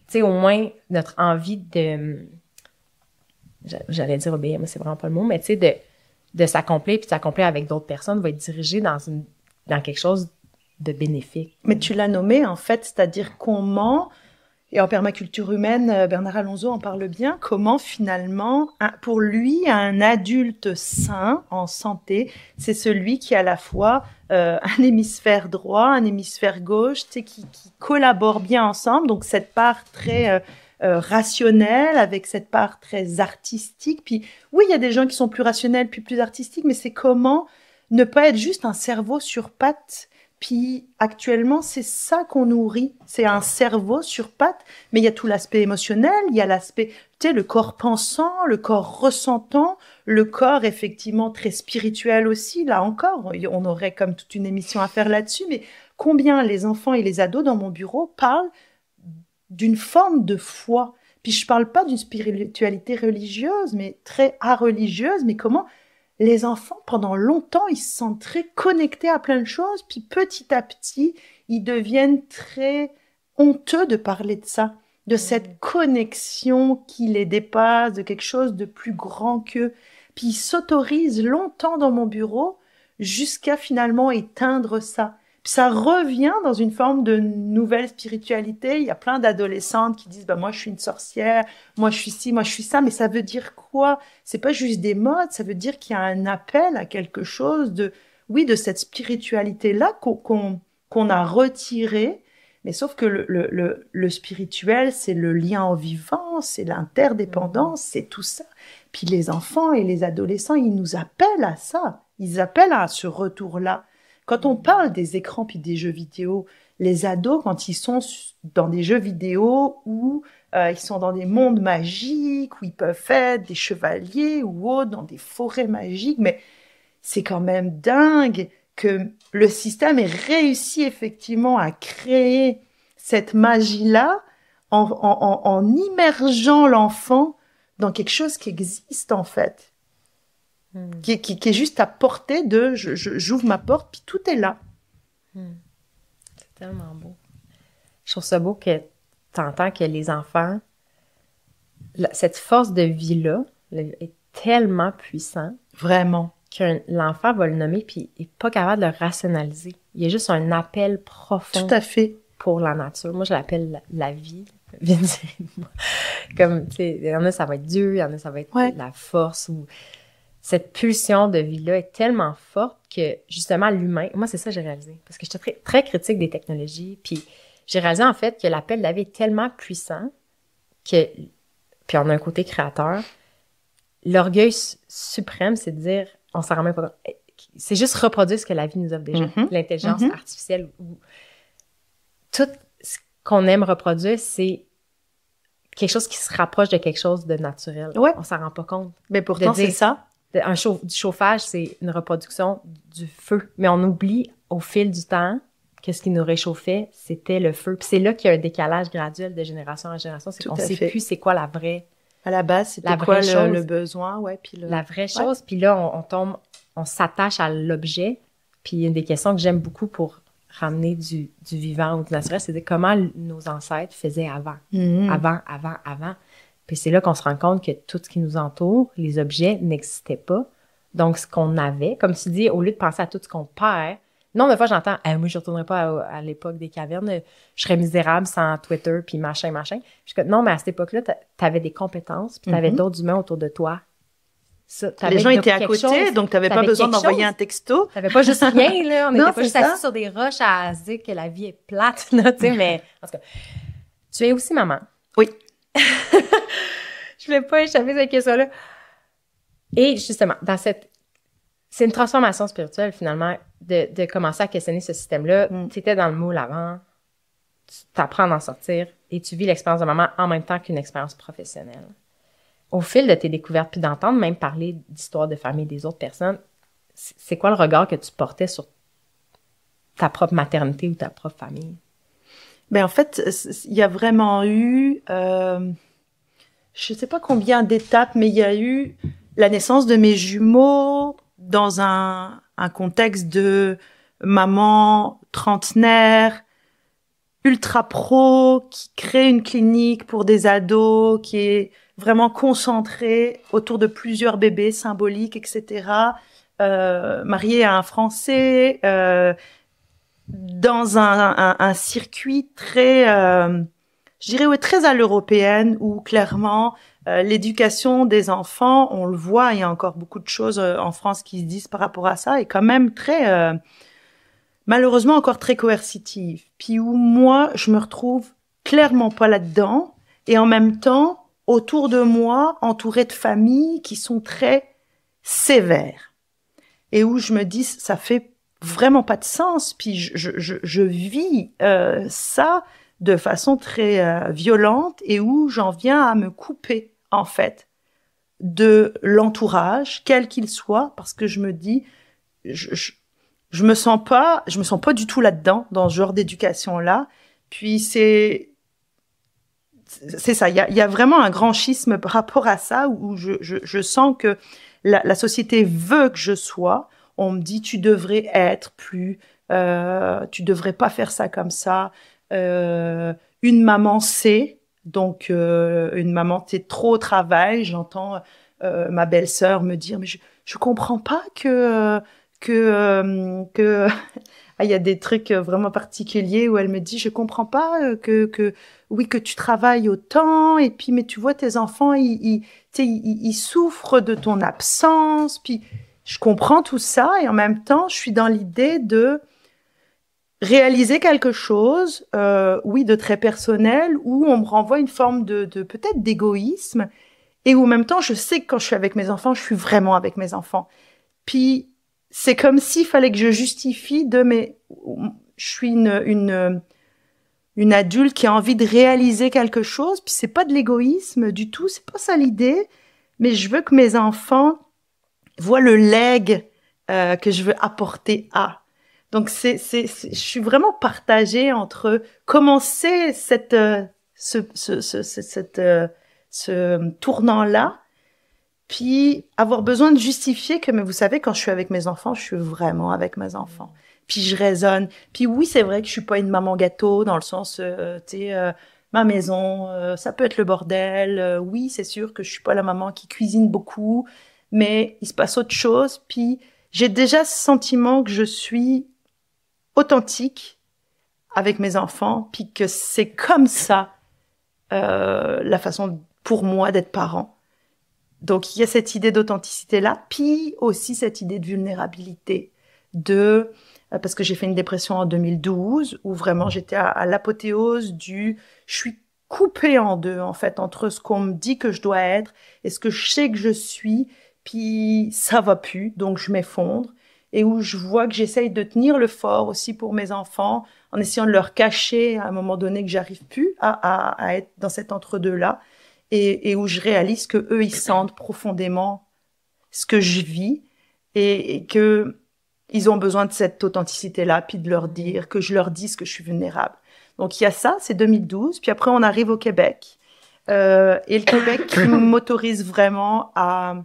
sais, au moins notre envie de, j'allais dire obéir, mais c'est vraiment pas le mot, mais tu sais, de s'accomplir, puis de s'accomplir avec d'autres personnes, va être dirigé dans quelque chose de bénéfique. Mais tu l'as nommé, en fait, c'est-à-dire comment... Et en permaculture humaine, Bernard Alonso en parle bien, comment finalement, pour lui, un adulte sain, en santé, c'est celui qui a à la fois un hémisphère droit, un hémisphère gauche, tu sais, qui collaborent bien ensemble. Donc cette part très rationnelle avec cette part très artistique. Puis oui, il y a des gens qui sont plus rationnels puis plus artistiques, mais c'est comment ne pas être juste un cerveau sur pattes. Puis actuellement, c'est ça qu'on nourrit. C'est un cerveau sur pattes, mais il y a tout l'aspect émotionnel, il y a l'aspect, tu sais, le corps pensant, le corps ressentant, le corps effectivement très spirituel aussi. Là encore, on aurait comme toute une émission à faire là-dessus, mais combien les enfants et les ados dans mon bureau parlent d'une forme de foi. Puis je parle pas d'une spiritualité religieuse, mais très religieuse, mais comment les enfants, pendant longtemps, ils se sentent très connectés à plein de choses, puis petit à petit, ils deviennent très honteux de parler de ça, de cette connexion qui les dépasse, de quelque chose de plus grand qu'eux. Puis ils s'autorisent longtemps dans mon bureau jusqu'à finalement éteindre ça. Puis ça revient dans une forme de nouvelle spiritualité. Il y a plein d'adolescentes qui disent, moi je suis une sorcière, moi je suis ci, moi je suis ça, mais ça veut dire quoi? C'est pas juste des modes, ça veut dire qu'il y a un appel à quelque chose de, oui, de cette spiritualité-là qu'on a retiré. Mais sauf que le spirituel, c'est le lien au vivant, c'est l'interdépendance, c'est tout ça. Puis les enfants et les adolescents, ils nous appellent à ça. Ils appellent à ce retour-là. Quand on parle des écrans puis des jeux vidéo, les ados, quand ils sont dans des jeux vidéo où ils sont dans des mondes magiques, où ils peuvent être des chevaliers ou autres, dans des forêts magiques, mais c'est quand même dingue que le système ait réussi effectivement à créer cette magie-là en immergeant l'enfant dans quelque chose qui existe en fait. Qui est juste à portée de j'ouvre ma porte puis tout est là. C'est tellement beau. Je trouve ça beau que tu entends que les enfants, cette force de vie-là est tellement puissante. Vraiment. Que l'enfant va le nommer puis il n'est pas capable de le rationaliser. Il y a juste un appel profond. Tout à fait. Pour la nature. Moi, je l'appelle la vie. Comme, tu sais, il y en a, ça va être Dieu, il y en a, ça va être la force ou... Cette pulsion de vie-là est tellement forte que, justement, l'humain... Moi, c'est ça que j'ai réalisé. Parce que j'étais très, très critique des technologies. Puis j'ai réalisé, en fait, que l'appel de la vie est tellement puissant que... Puis on a un côté créateur. L'orgueil suprême, c'est de dire... On s'en rend même pas compte. C'est juste reproduire ce que la vie nous offre déjà. L'intelligence artificielle. Tout ce qu'on aime reproduire, c'est quelque chose qui se rapproche de quelque chose de naturel. Ouais. On s'en rend pas compte. Mais pourtant, c'est ça. Du chauffage, c'est une reproduction du feu. Mais on oublie au fil du temps que ce qui nous réchauffait, c'était le feu. Puis c'est là qu'il y a un décalage graduel de génération en génération. C'est qu'on ne sait plus c'est quoi la vraie... À la base, c'était quoi le besoin, puis la vraie chose. Puis là, on s'attache à l'objet. Puis une des questions que j'aime beaucoup pour ramener du vivant ou du naturel, c'est de comment nos ancêtres faisaient avant. Avant. Puis c'est là qu'on se rend compte que tout ce qui nous entoure, les objets, n'existaient pas. Donc, ce qu'on avait, comme tu dis, au lieu de penser à tout ce qu'on perd, non, des fois, j'entends, moi, je ne retournerai pas à l'époque des cavernes, je serais misérable sans Twitter, puis machin. Je dis, non, mais à cette époque-là, tu avais des compétences, puis tu avais d'autres humains autour de toi. Ça, les gens étaient à côté, donc tu n'avais pas besoin d'envoyer un texto. Tu n'avais pas juste rien, là. On n'était pas juste assis sur des roches à se dire que la vie est plate, là, tu sais, mais en tout cas, tu es aussi maman. Oui. Je voulais pas échapper cette question-là. Et justement, c'est une transformation spirituelle, finalement, de commencer à questionner ce système-là. Tu étais dans le moule avant, tu t'apprends à en sortir et tu vis l'expérience de maman en même temps qu'une expérience professionnelle. Au fil de tes découvertes, puis d'entendre même parler d'histoires de famille des autres personnes, c'est quoi le regard que tu portais sur ta propre maternité ou ta propre famille? Ben en fait, il y a vraiment eu... je sais pas combien d'étapes, mais il y a eu la naissance de mes jumeaux dans un contexte de maman trentenaire, ultra pro, qui crée une clinique pour des ados, qui est vraiment concentrée autour de plusieurs bébés symboliques, etc. Mariée à un Français, dans un circuit très, je dirais, ouais, très à l'européenne, où clairement l'éducation des enfants, on le voit, il y a encore beaucoup de choses en France qui se disent par rapport à ça, est quand même très, malheureusement encore très coercitive. Puis où moi, je me retrouve clairement pas là-dedans, et en même temps, autour de moi, entourée de familles qui sont très sévères, et où je me dis, ça fait vraiment pas de sens. Puis je vis ça de façon très violente, et où j'en viens à me couper, en fait, de l'entourage, quel qu'il soit, parce que je me dis, je me sens pas du tout là-dedans, dans ce genre d'éducation-là. Puis c'est ça, il y a vraiment un grand schisme par rapport à ça, où je sens que la société veut que je sois. On me dit, tu devrais être plus, tu devrais pas faire ça comme ça. Une maman sait, donc une maman, t'es trop au travail. J'entends ma belle-sœur me dire, mais je comprends pas que ah, il y a des trucs vraiment particuliers où elle me dit, je comprends pas que oui, que tu travailles autant, et puis mais tu vois tes enfants, ils souffrent de ton absence. Puis je comprends tout ça, et en même temps je suis dans l'idée de réaliser quelque chose, oui, de très personnel, où on me renvoie une forme de peut-être d'égoïsme, et où en même temps je sais que quand je suis avec mes enfants, je suis vraiment avec mes enfants. Puis c'est comme s'il fallait que je justifie mais je suis une adulte qui a envie de réaliser quelque chose, puis c'est pas de l'égoïsme du tout, c'est pas ça l'idée, mais je veux que mes enfants voient le legs que je veux apporter à. Donc je suis vraiment partagée entre commencer ce tournant-là, puis avoir besoin de justifier que, mais vous savez, quand je suis avec mes enfants, je suis vraiment avec mes enfants. Puis je raisonne. Puis oui, c'est vrai que je suis pas une maman gâteau, dans le sens, tu sais, ma maison, ça peut être le bordel. Oui, c'est sûr que je suis pas la maman qui cuisine beaucoup, mais il se passe autre chose. Puis j'ai déjà ce sentiment que je suis authentique avec mes enfants, puis que c'est comme ça la façon pour moi d'être parent. Donc, il y a cette idée d'authenticité-là, puis aussi cette idée de vulnérabilité, parce que j'ai fait une dépression en 2012, où vraiment j'étais à l'apothéose je suis coupée en deux, en fait, entre ce qu'on me dit que je dois être et ce que je sais que je suis, puis ça va plus, donc je m'effondre, et où je vois que j'essaye de tenir le fort aussi pour mes enfants, en essayant de leur cacher à un moment donné que j'arrive plus à être dans cet entre-deux-là, et où je réalise que eux ils sentent profondément ce que je vis, et que ils ont besoin de cette authenticité-là, puis de leur dire, que je leur dise que je suis vulnérable. Donc il y a ça, c'est 2012, puis après on arrive au Québec, et le Québec qui m'autorise vraiment à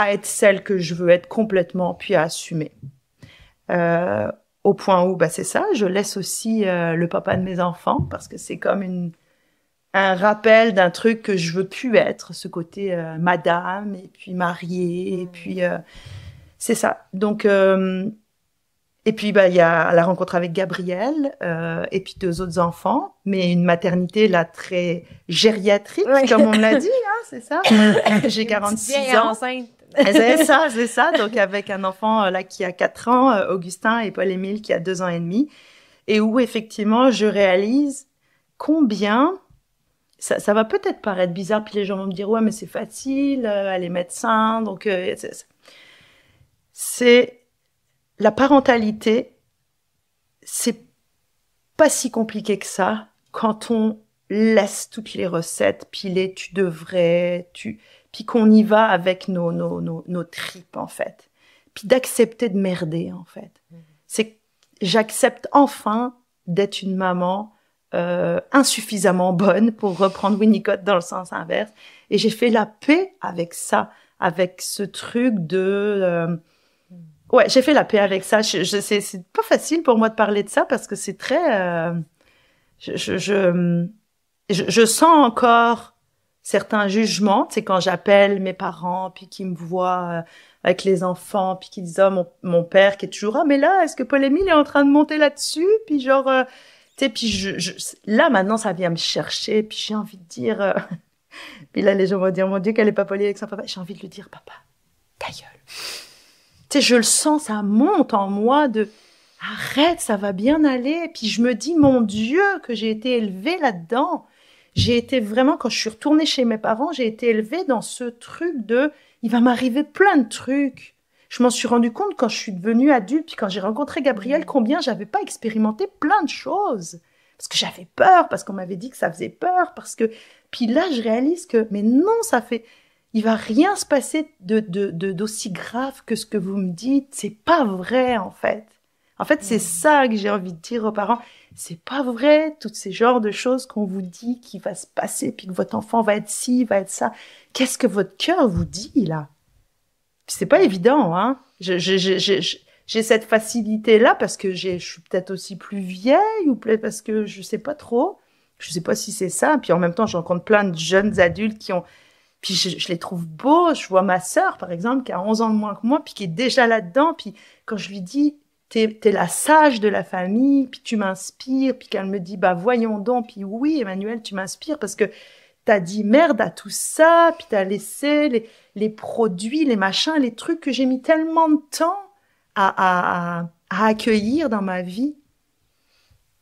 être celle que je veux être complètement, puis à assumer. Au point où, c'est ça, je laisse aussi le papa de mes enfants, parce que c'est comme un rappel d'un truc que je veux plus être, ce côté madame, et puis mariée, et puis c'est ça. Donc, et puis il y a la rencontre avec Gabriel, et puis 2 autres enfants, mais une maternité là très gériatrique, oui, comme on l'a dit, hein, c'est ça. J'ai 46 ans. Enceinte. C'est ça. Donc avec un enfant là qui a 4 ans, Augustin, et Paul-Émile qui a 2 ans et demi, et où effectivement je réalise combien ça va peut-être paraître bizarre, puis les gens vont me dire, ouais, mais c'est facile, elle est médecin, donc c'est la parentalité, c'est pas si compliqué que ça quand on laisse toutes les recettes, puis tu devrais, puis qu'on y va avec nos tripes, en fait. Puis d'accepter de merder, en fait. C'est que j'accepte enfin d'être une maman insuffisamment bonne, pour reprendre Winnicott dans le sens inverse. Et j'ai fait la paix avec ça, avec ce truc de... ouais, j'ai fait la paix avec ça. C'est pas facile pour moi de parler de ça parce que c'est très... je sens encore certains jugements, c'est quand j'appelle mes parents puis qu'ils me voient avec les enfants puis qu'ils disent mon père qui est toujours mais là est-ce que Paul-Émile est en train de monter là-dessus puis genre tu sais puis là maintenant ça vient me chercher puis j'ai envie de dire puis là les gens vont dire mon Dieu qu'elle est pas polie avec son papa, j'ai envie de lui dire papa ta gueule, tu sais je le sens, ça monte en moi de arrête, ça va bien aller. Puis je me dis, mon Dieu, que j'ai été élevée là-dedans. J'ai été vraiment, quand je suis retournée chez mes parents, j'ai été élevée dans ce truc de, il va m'arriver plein de trucs. Je m'en suis rendu compte quand je suis devenue adulte, puis quand j'ai rencontré Gabriel, combien j'avais pas expérimenté plein de choses. Parce que j'avais peur, parce qu'on m'avait dit que ça faisait peur, parce que, puis là, je réalise que, mais non, il va rien se passer d'aussi grave que ce que vous me dites. C'est pas vrai, en fait. En fait, c'est ça que j'ai envie de dire aux parents. C'est pas vrai, tous ces genres de choses qu'on vous dit qui va se passer, puis que votre enfant va être ci, va être ça. Qu'est-ce que votre cœur vous dit, là? Puis c'est pas évident, hein. J'ai cette facilité-là parce que je suis peut-être aussi plus vieille ou peut-être parce que je sais pas trop. Je sais pas si c'est ça. Puis en même temps, je rencontre plein de jeunes adultes qui ont... Puis je les trouve beaux. Je vois ma sœur, par exemple, qui a 11 ans de moins que moi, puis qui est déjà là-dedans. Puis quand je lui dis... T'es la sage de la famille, puis tu m'inspires, puis qu'elle me dit, bah voyons donc, puis oui, Emmanuel, tu m'inspires parce que t'as dit merde à tout ça, puis t'as laissé les produits, les machins, les trucs que j'ai mis tellement de temps à accueillir dans ma vie.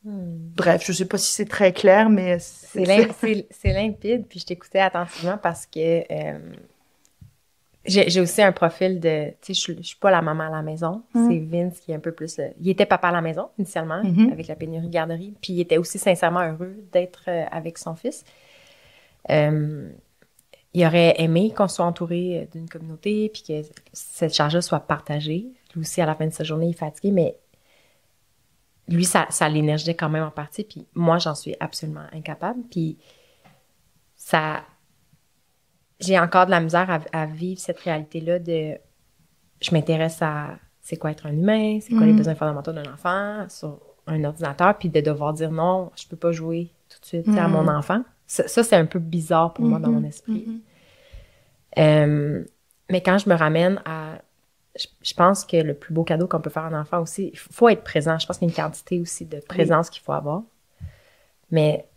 Bref, je sais pas si c'est très clair, mais c'est limpide, puis je t'écoutais attentivement parce que j'ai aussi un profil de... Tu sais, je suis pas la maman à la maison. C'est Vince qui est un peu plus... il était papa à la maison, initialement, avec la pénurie de garderie. Puis il était aussi sincèrement heureux d'être avec son fils. Il aurait aimé qu'on soit entouré d'une communauté puis que cette charge-là soit partagée. Lui aussi, à la fin de sa journée, il est fatigué, mais lui, ça l'énergisait quand même en partie. Puis moi, j'en suis absolument incapable. Puis ça... J'ai encore de la misère à vivre cette réalité-là de... Je m'intéresse à c'est quoi être un humain, c'est quoi les besoins fondamentaux d'un enfant sur un ordinateur, puis de devoir dire non, je peux pas jouer tout de suite à mon enfant. Ça c'est un peu bizarre pour moi dans mon esprit. Mais quand je me ramène à... Je pense que le plus beau cadeau qu'on peut faire à un enfant aussi, il faut être présent. Je pense qu'il y a une quantité aussi de présence qu'il faut avoir. Mais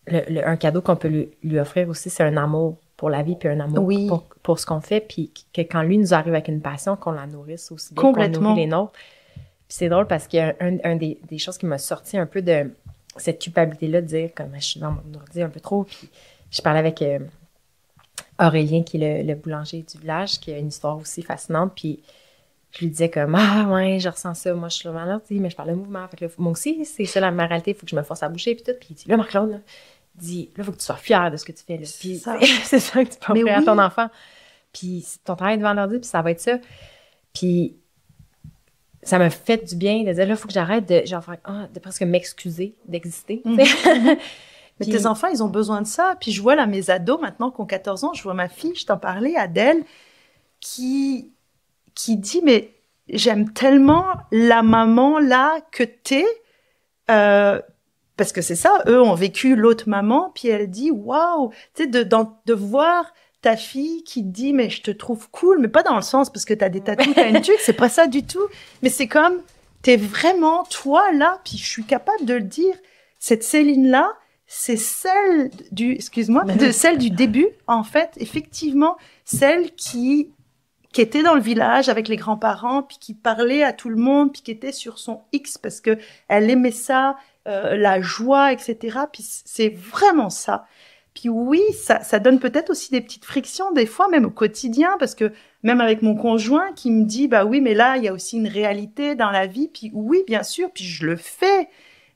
un cadeau qu'on peut lui offrir aussi, c'est un amour pour la vie, puis un amour pour ce qu'on fait, puis que quand lui nous arrive avec une passion, qu'on la nourrisse aussi bien qu'on nourrit les nôtres. Puis c'est drôle parce qu'il y a un des choses qui m'a sorti un peu de cette culpabilité-là de dire comme je suis dans mon ordi un peu trop, puis je parlais avec Aurélien, qui est le boulanger du village, qui a une histoire aussi fascinante, puis je lui disais comme « Ah ouais, je ressens ça, moi je suis sur l'ordi, mais je parle de mouvement, fait que là, moi aussi, c'est ça ma réalité, il faut que je me force à bouger, puis tout. » Puis il dit « Là, Marc-Claude, là, dit, là, il faut que tu sois fière de ce que tu fais. Là. Puis, c'est ça que tu peux offrir à ton enfant. Puis ton travail devant l'ordi, puis ça va être ça. Puis ça m'a fait du bien de dire, là, il faut que j'arrête de presque m'excuser d'exister. Mais tes enfants, ils ont besoin de ça. Puis je vois là mes ados, maintenant qui ont 14 ans, je vois ma fille, je t'en parlais, Adèle, qui dit, mais j'aime tellement la maman là que t'es, parce que c'est ça, eux ont vécu l'autre maman, puis elle dit, waouh, tu sais, de voir ta fille qui dit, mais je te trouve cool, mais pas dans le sens parce que t'as des tatous, t'as une tuque, c'est pas ça du tout, mais c'est comme, t'es vraiment toi là, puis je suis capable de le dire, cette Céline-là, c'est celle celle du début, en fait, effectivement, celle qui était dans le village avec les grands-parents, puis qui parlait à tout le monde, puis qui était sur son X parce que elle aimait ça, la joie, etc. Puis c'est vraiment ça. Puis oui, ça donne peut-être aussi des petites frictions, des fois même au quotidien, parce que même avec mon conjoint qui me dit, bah oui, mais là, il y a aussi une réalité dans la vie. Puis oui, bien sûr, puis je le fais.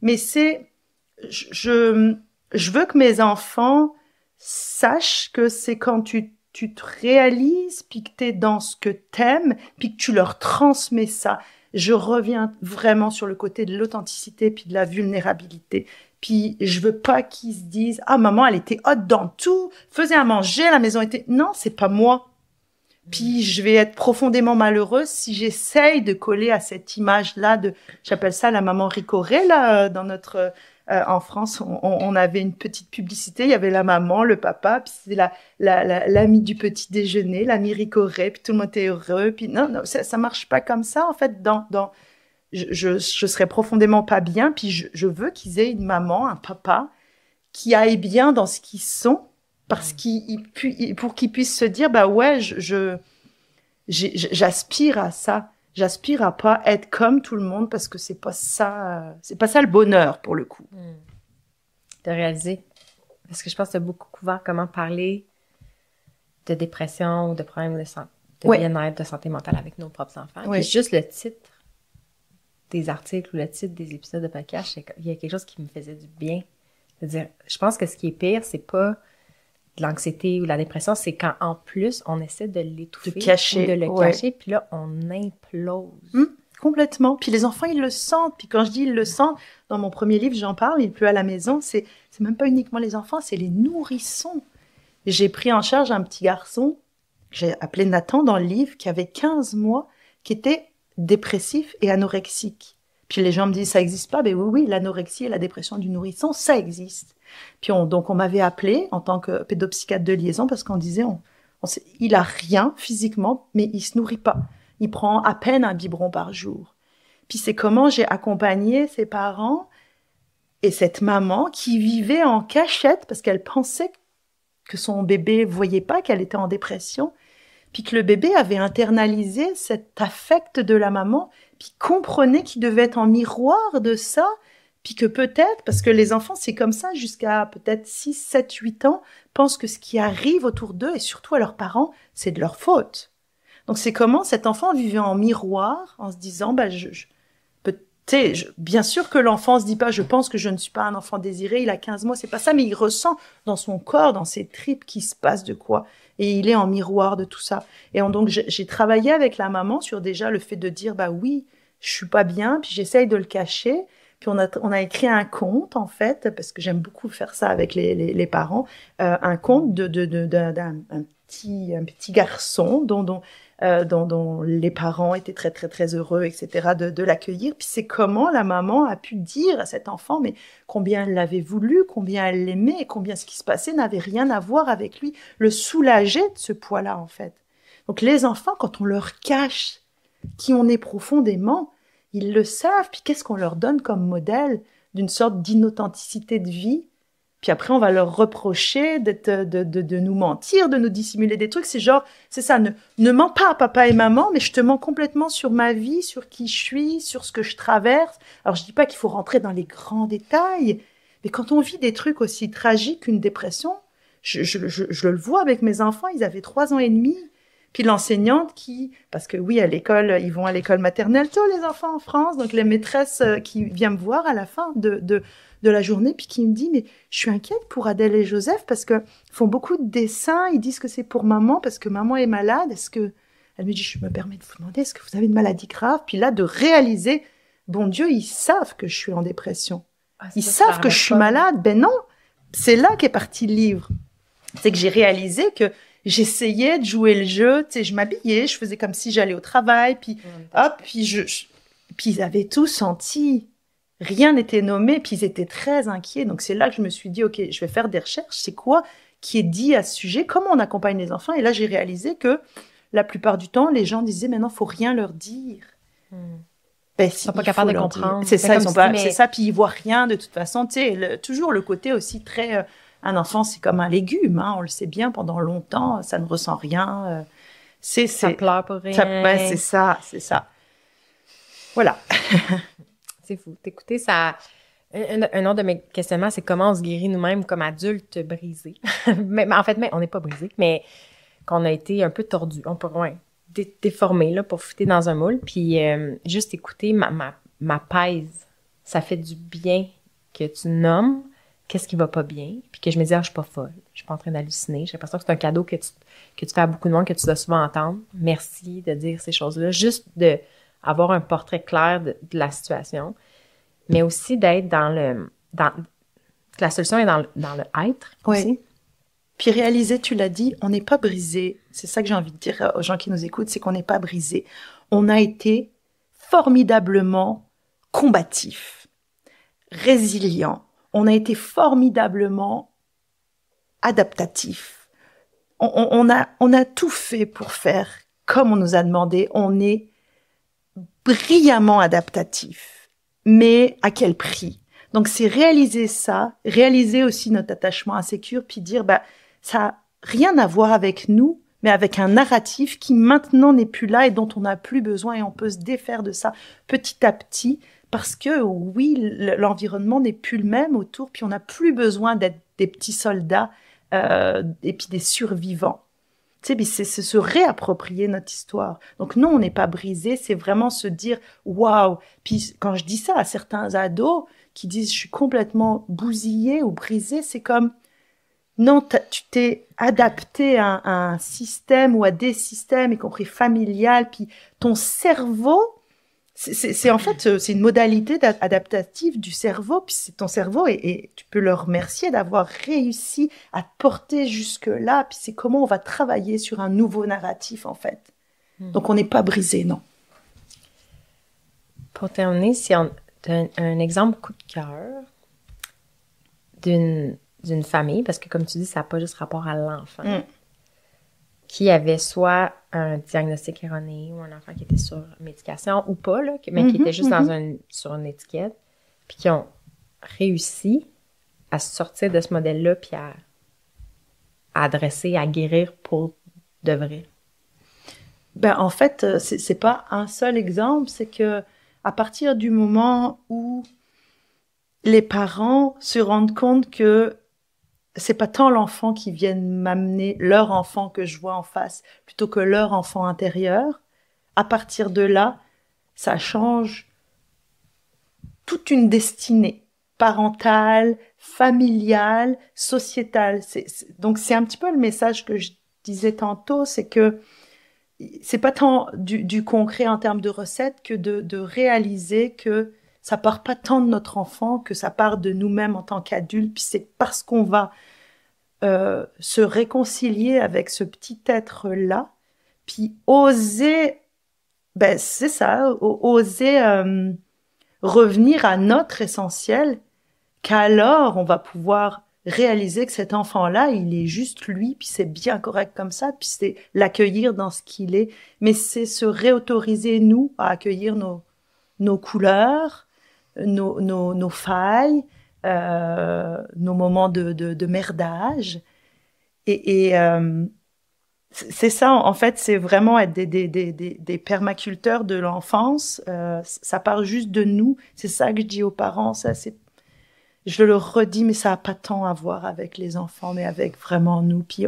Mais je veux que mes enfants sachent que c'est quand tu te réalises, puis que t'es dans ce que t'aimes, puis que tu leur transmets ça. je reviens vraiment sur le côté de l'authenticité puis de la vulnérabilité. Puis je veux pas qu'ils se disent « Ah, maman, elle était hot dans tout, faisait à manger, la maison était... » Non, c'est pas moi. Puis je vais être profondément malheureuse si j'essaye de coller à cette image-là de... J'appelle ça la maman ricorée, là, dans notre... en France, on avait une petite publicité, il y avait la maman, le papa, puis c'est l'ami du petit déjeuner, l'ami ricoré, puis tout le monde était heureux. Puis non, ça marche pas comme ça, en fait. Je serais profondément pas bien, puis je veux qu'ils aient une maman, un papa, qui aille bien dans ce qu'ils sont, parce pour qu'ils puissent se dire, bah ouais, j'aspire à ça. J'aspire à pas être comme tout le monde parce que c'est pas ça le bonheur pour le coup. De réaliser. Parce que je pense que tu as beaucoup couvert comment parler de dépression ou de problèmes de bien-être, de santé mentale avec nos propres enfants. Oui. Puis juste le titre des articles ou le titre des épisodes de podcast, il y a quelque chose qui me faisait du bien. C'est-à-dire, je pense que ce qui est pire, c'est pas de l'anxiété ou de la dépression, c'est quand, en plus, on essaie de l'étouffer. De cacher. Ou de le cacher, puis là, on implose. Complètement. Puis les enfants, ils le sentent. Puis quand je dis ils le sentent, dans mon premier livre, j'en parle, Il pleut à la maison, c'est même pas uniquement les enfants, c'est les nourrissons. J'ai pris en charge un petit garçon, j'ai appelé Nathan dans le livre, qui avait 15 mois, qui était dépressif et anorexique. Puis les gens me disent, ça existe pas? Ben oui, l'anorexie et la dépression du nourrisson, ça existe. Puis donc on m'avait appelé en tant que pédopsychiatre de liaison parce qu'on disait, il a rien physiquement, mais il se nourrit pas. Il prend à peine un biberon par jour. Puis c'est comment j'ai accompagné ses parents et cette maman qui vivait en cachette parce qu'elle pensait que son bébé voyait pas qu'elle était en dépression, puis que le bébé avait internalisé cet affect de la maman, puis comprenait qu'il devait être en miroir de ça, puis que peut-être, parce que les enfants, c'est comme ça, jusqu'à peut-être 6, 7, 8 ans, pensent que ce qui arrive autour d'eux, et surtout à leurs parents, c'est de leur faute. Donc c'est comment cet enfant vivait en miroir, en se disant, bien sûr que l'enfant se dit pas, je pense que je ne suis pas un enfant désiré, il a 15 mois, c'est pas ça, mais il ressent dans son corps, dans ses tripes, qu'il se passe de quoi. Et il est en miroir de tout ça. Et donc, j'ai travaillé avec la maman sur déjà le fait de dire, bah oui, je suis pas bien, puis j'essaye de le cacher. Puis on a écrit un conte, en fait, parce que j'aime beaucoup faire ça avec les parents, un conte d'un petit garçon dont les parents étaient très, très, très heureux, etc., de l'accueillir. Puis c'est comment la maman a pu dire à cet enfant, mais combien elle l'avait voulu, combien elle l'aimait, et combien ce qui se passait n'avait rien à voir avec lui, le soulager de ce poids-là, en fait. Donc les enfants, quand on leur cache qui on est profondément, ils le savent. Puis qu'est-ce qu'on leur donne comme modèle d'une sorte d'inauthenticité de vie? Puis après, on va leur reprocher de nous mentir, de nous dissimuler des trucs. C'est genre, c'est ça, ne mens pas à papa et maman, mais je te mens complètement sur ma vie, sur qui je suis, sur ce que je traverse. Alors, je dis pas qu'il faut rentrer dans les grands détails, mais quand on vit des trucs aussi tragiques qu'une dépression, je le vois avec mes enfants, ils avaient 3 ans et demi. Puis l'enseignante parce que oui, à l'école, ils vont à l'école maternelle, tous les enfants en France, donc les maîtresses qui viennent me voir à la fin de la journée, puis qui me dit, mais je suis inquiète pour Adèle et Joseph parce que font beaucoup de dessins, ils disent que c'est pour maman parce que maman est malade. Elle me dit, je me permets de vous demander, est-ce que vous avez une maladie grave? Puis là, de réaliser, bon Dieu, ils savent que je suis en dépression. Ils savent que je suis malade. Ben non, c'est là qu'est parti le livre. C'est que j'ai réalisé que j'essayais de jouer le jeu, tu sais, je m'habillais, je faisais comme si j'allais au travail, puis hop, puis ils avaient tout senti. Rien n'était nommé, puis ils étaient très inquiets. Donc c'est là que je me suis dit, ok, je vais faire des recherches. C'est quoi qui est dit à ce sujet? Comment on accompagne les enfants? Et là, j'ai réalisé que la plupart du temps, les gens disaient, maintenant, faut rien leur dire. Ben, ils sont pas capables de comprendre. C'est ça, ils sont pas. C'est ça, puis ils voient rien de toute façon. Tu sais, toujours le côté aussi très. Un enfant, c'est comme un légume, hein, on le sait bien. Pendant longtemps, ça ne ressent rien. Ça pleure pour rien. C'est ça. Voilà. C'est fou. T'écouter, ça. Un autre de mes questionnements, c'est comment on se guérit nous-mêmes comme adultes brisés. mais en fait, on n'est pas brisés, mais qu'on a été un peu tordus. On peut déformés là, pour fitter dans un moule. Puis juste écouter m'apaise. Ça fait du bien que tu nommes qu'est-ce qui va pas bien, puis que je me dis, je suis pas folle, je suis pas en train d'halluciner. J'ai l'impression que c'est un cadeau que tu fais à beaucoup de monde, que tu dois souvent entendre. Merci de dire ces choses-là. Juste de avoir un portrait clair de la situation, mais aussi d'être que la solution est dans le être aussi. Oui. Puis réaliser, tu l'as dit, on n'est pas brisé. C'est ça que j'ai envie de dire aux gens qui nous écoutent, c'est qu'on n'est pas brisé. On a été formidablement combatif, résilient. On a été formidablement adaptatif. On a tout fait pour faire comme on nous a demandé. On est brillamment adaptatif. Mais à quel prix? Donc, c'est réaliser ça, réaliser aussi notre attachement insécure, puis dire, ça n'a rien à voir avec nous, mais avec un narratif qui maintenant n'est plus là et dont on n'a plus besoin, et on peut se défaire de ça petit à petit, parce que oui, l'environnement n'est plus le même autour, puis on n'a plus besoin d'être des petits soldats et puis des survivants. Tu sais, c'est se réapproprier notre histoire. Donc non, on n'est pas brisé, c'est vraiment se dire waouh. Puis quand je dis ça à certains ados qui disent je suis complètement bousillé ou brisé, c'est comme non, tu t'es adapté à un système ou à des systèmes, y compris familial, puis ton cerveau, c'est en fait c'est une modalité adaptative du cerveau, puis c'est ton cerveau et tu peux le remercier d'avoir réussi à te porter jusque là, puis c'est comment on va travailler sur un nouveau narratif en fait. Donc on n'est pas brisé, non. Pour terminer, si on un exemple coup de cœur d'une famille, parce que comme tu dis, ça n'a pas juste rapport à l'enfant, qui avait soit un diagnostic erroné ou un enfant qui était sur médication ou pas, là, mais qui était juste sur une étiquette, puis qui ont réussi à sortir de ce modèle-là puis à adresser, à guérir pour de vrai. En fait, c'est pas un seul exemple, c'est que à partir du moment où les parents se rendent compte que c'est pas tant l'enfant qui vient m'amener leur enfant que je vois en face, plutôt que leur enfant intérieur. À partir de là, ça change toute une destinée parentale, familiale, sociétale. Donc c'est un petit peu le message que je disais tantôt, c'est que c'est pas tant du concret en termes de recettes que de réaliser que ça part pas tant de notre enfant que ça part de nous-mêmes en tant qu'adultes. Puis c'est parce qu'on va se réconcilier avec ce petit être-là, puis oser, c'est ça, oser revenir à notre essentiel, qu'alors on va pouvoir réaliser que cet enfant-là, il est juste lui, puis c'est bien correct comme ça, puis c'est l'accueillir dans ce qu'il est. Mais c'est se réautoriser, nous, à accueillir nos couleurs, nos failles, nos moments de merdage. Et c'est ça, en fait, c'est vraiment être des permaculteurs de l'enfance. Ça part juste de nous. C'est ça que je dis aux parents. Je le redis, mais ça n'a pas tant à voir avec les enfants, mais avec vraiment nous. Puis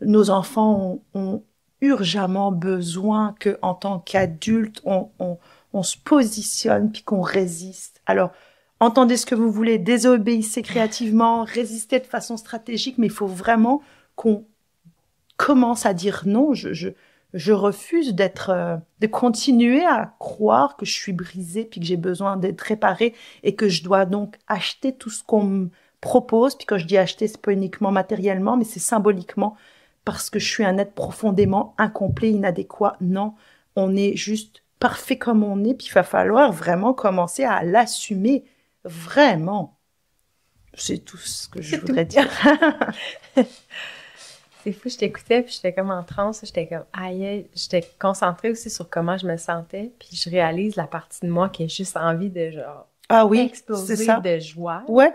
nos enfants ont urgemment besoin que, en tant qu'adultes, on se positionne puis qu'on résiste. Alors, entendez ce que vous voulez, désobéissez créativement, résistez de façon stratégique, mais il faut vraiment qu'on commence à dire non. Je refuse de continuer à croire que je suis brisée puis que j'ai besoin d'être réparée et que je dois donc acheter tout ce qu'on me propose. Puis quand je dis acheter, c'est pas uniquement matériellement, mais c'est symboliquement parce que je suis un être profondément incomplet, inadéquat. Non, on est juste parfait comme on est, puis il va falloir vraiment commencer à l'assumer. Vraiment. C'est tout ce que je voudrais dire. C'est fou, je t'écoutais, puis j'étais comme en transe, j'étais comme aïe, j'étais concentrée aussi sur comment je me sentais, puis je réalise la partie de moi qui a juste envie de genre exploser c'est ça. de joie. Ouais.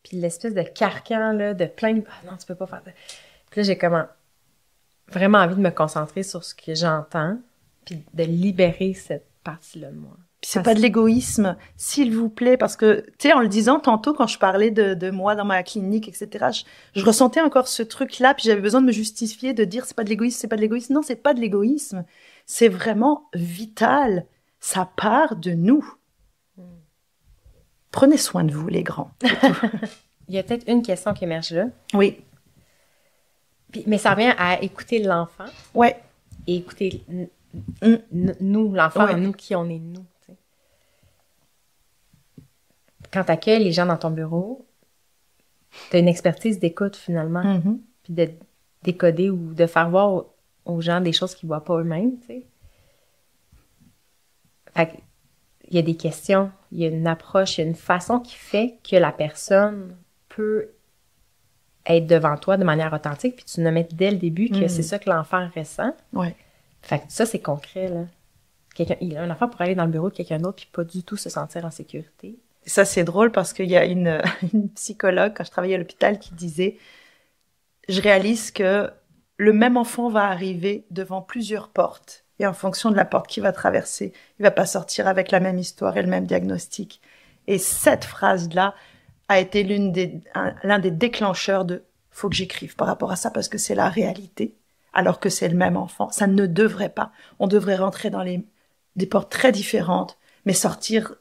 Puis l'espèce de carcan là, de plein de ah non, tu peux pas faire ça. Puis là j'ai comme vraiment envie de me concentrer sur ce que j'entends, puis de libérer cette partie-là de moi. Puis c'est pas de l'égoïsme, s'il vous plaît, parce que, tu sais, en le disant tantôt, quand je parlais de moi dans ma clinique, etc., je ressentais encore ce truc-là, puis j'avais besoin de me justifier, de dire c'est pas de l'égoïsme, c'est pas de l'égoïsme. Non, c'est pas de l'égoïsme. C'est vraiment vital. Ça part de nous. Prenez soin de vous, les grands. Il y a peut-être une question qui émerge là. Oui. Mais ça revient à écouter l'enfant. Ouais. Et écouter nous, l'enfant, Ouais. nous qui on est nous. T'sais. Quand tu accueilles les gens dans ton bureau, tu as une expertise d'écoute finalement, Mhm. puis de décoder ou de faire voir aux gens des choses qu'ils voient pas eux-mêmes. T'sais. Fait que, il y a des questions, il y a une approche, il y a une façon qui fait que la personne peut être devant toi de manière authentique, puis tu nous mets dès le début que c'est ça que l'enfant ressent. Ouais. Fait que ça, c'est concret, là. Un enfant pourrait aller dans le bureau de quelqu'un d'autre puis pas du tout se sentir en sécurité. Ça, c'est drôle parce qu'il y a une psychologue, quand je travaillais à l'hôpital, qui disait, je réalise que le même enfant va arriver devant plusieurs portes. Et en fonction de la porte qu'il va traverser, il va pas sortir avec la même histoire et le même diagnostic. Et cette phrase-là a été l'un des déclencheurs de faut que j'écrive par rapport à ça parce que c'est la réalité, alors que c'est le même enfant. Ça ne devrait pas. On devrait rentrer dans des portes très différentes, mais sortir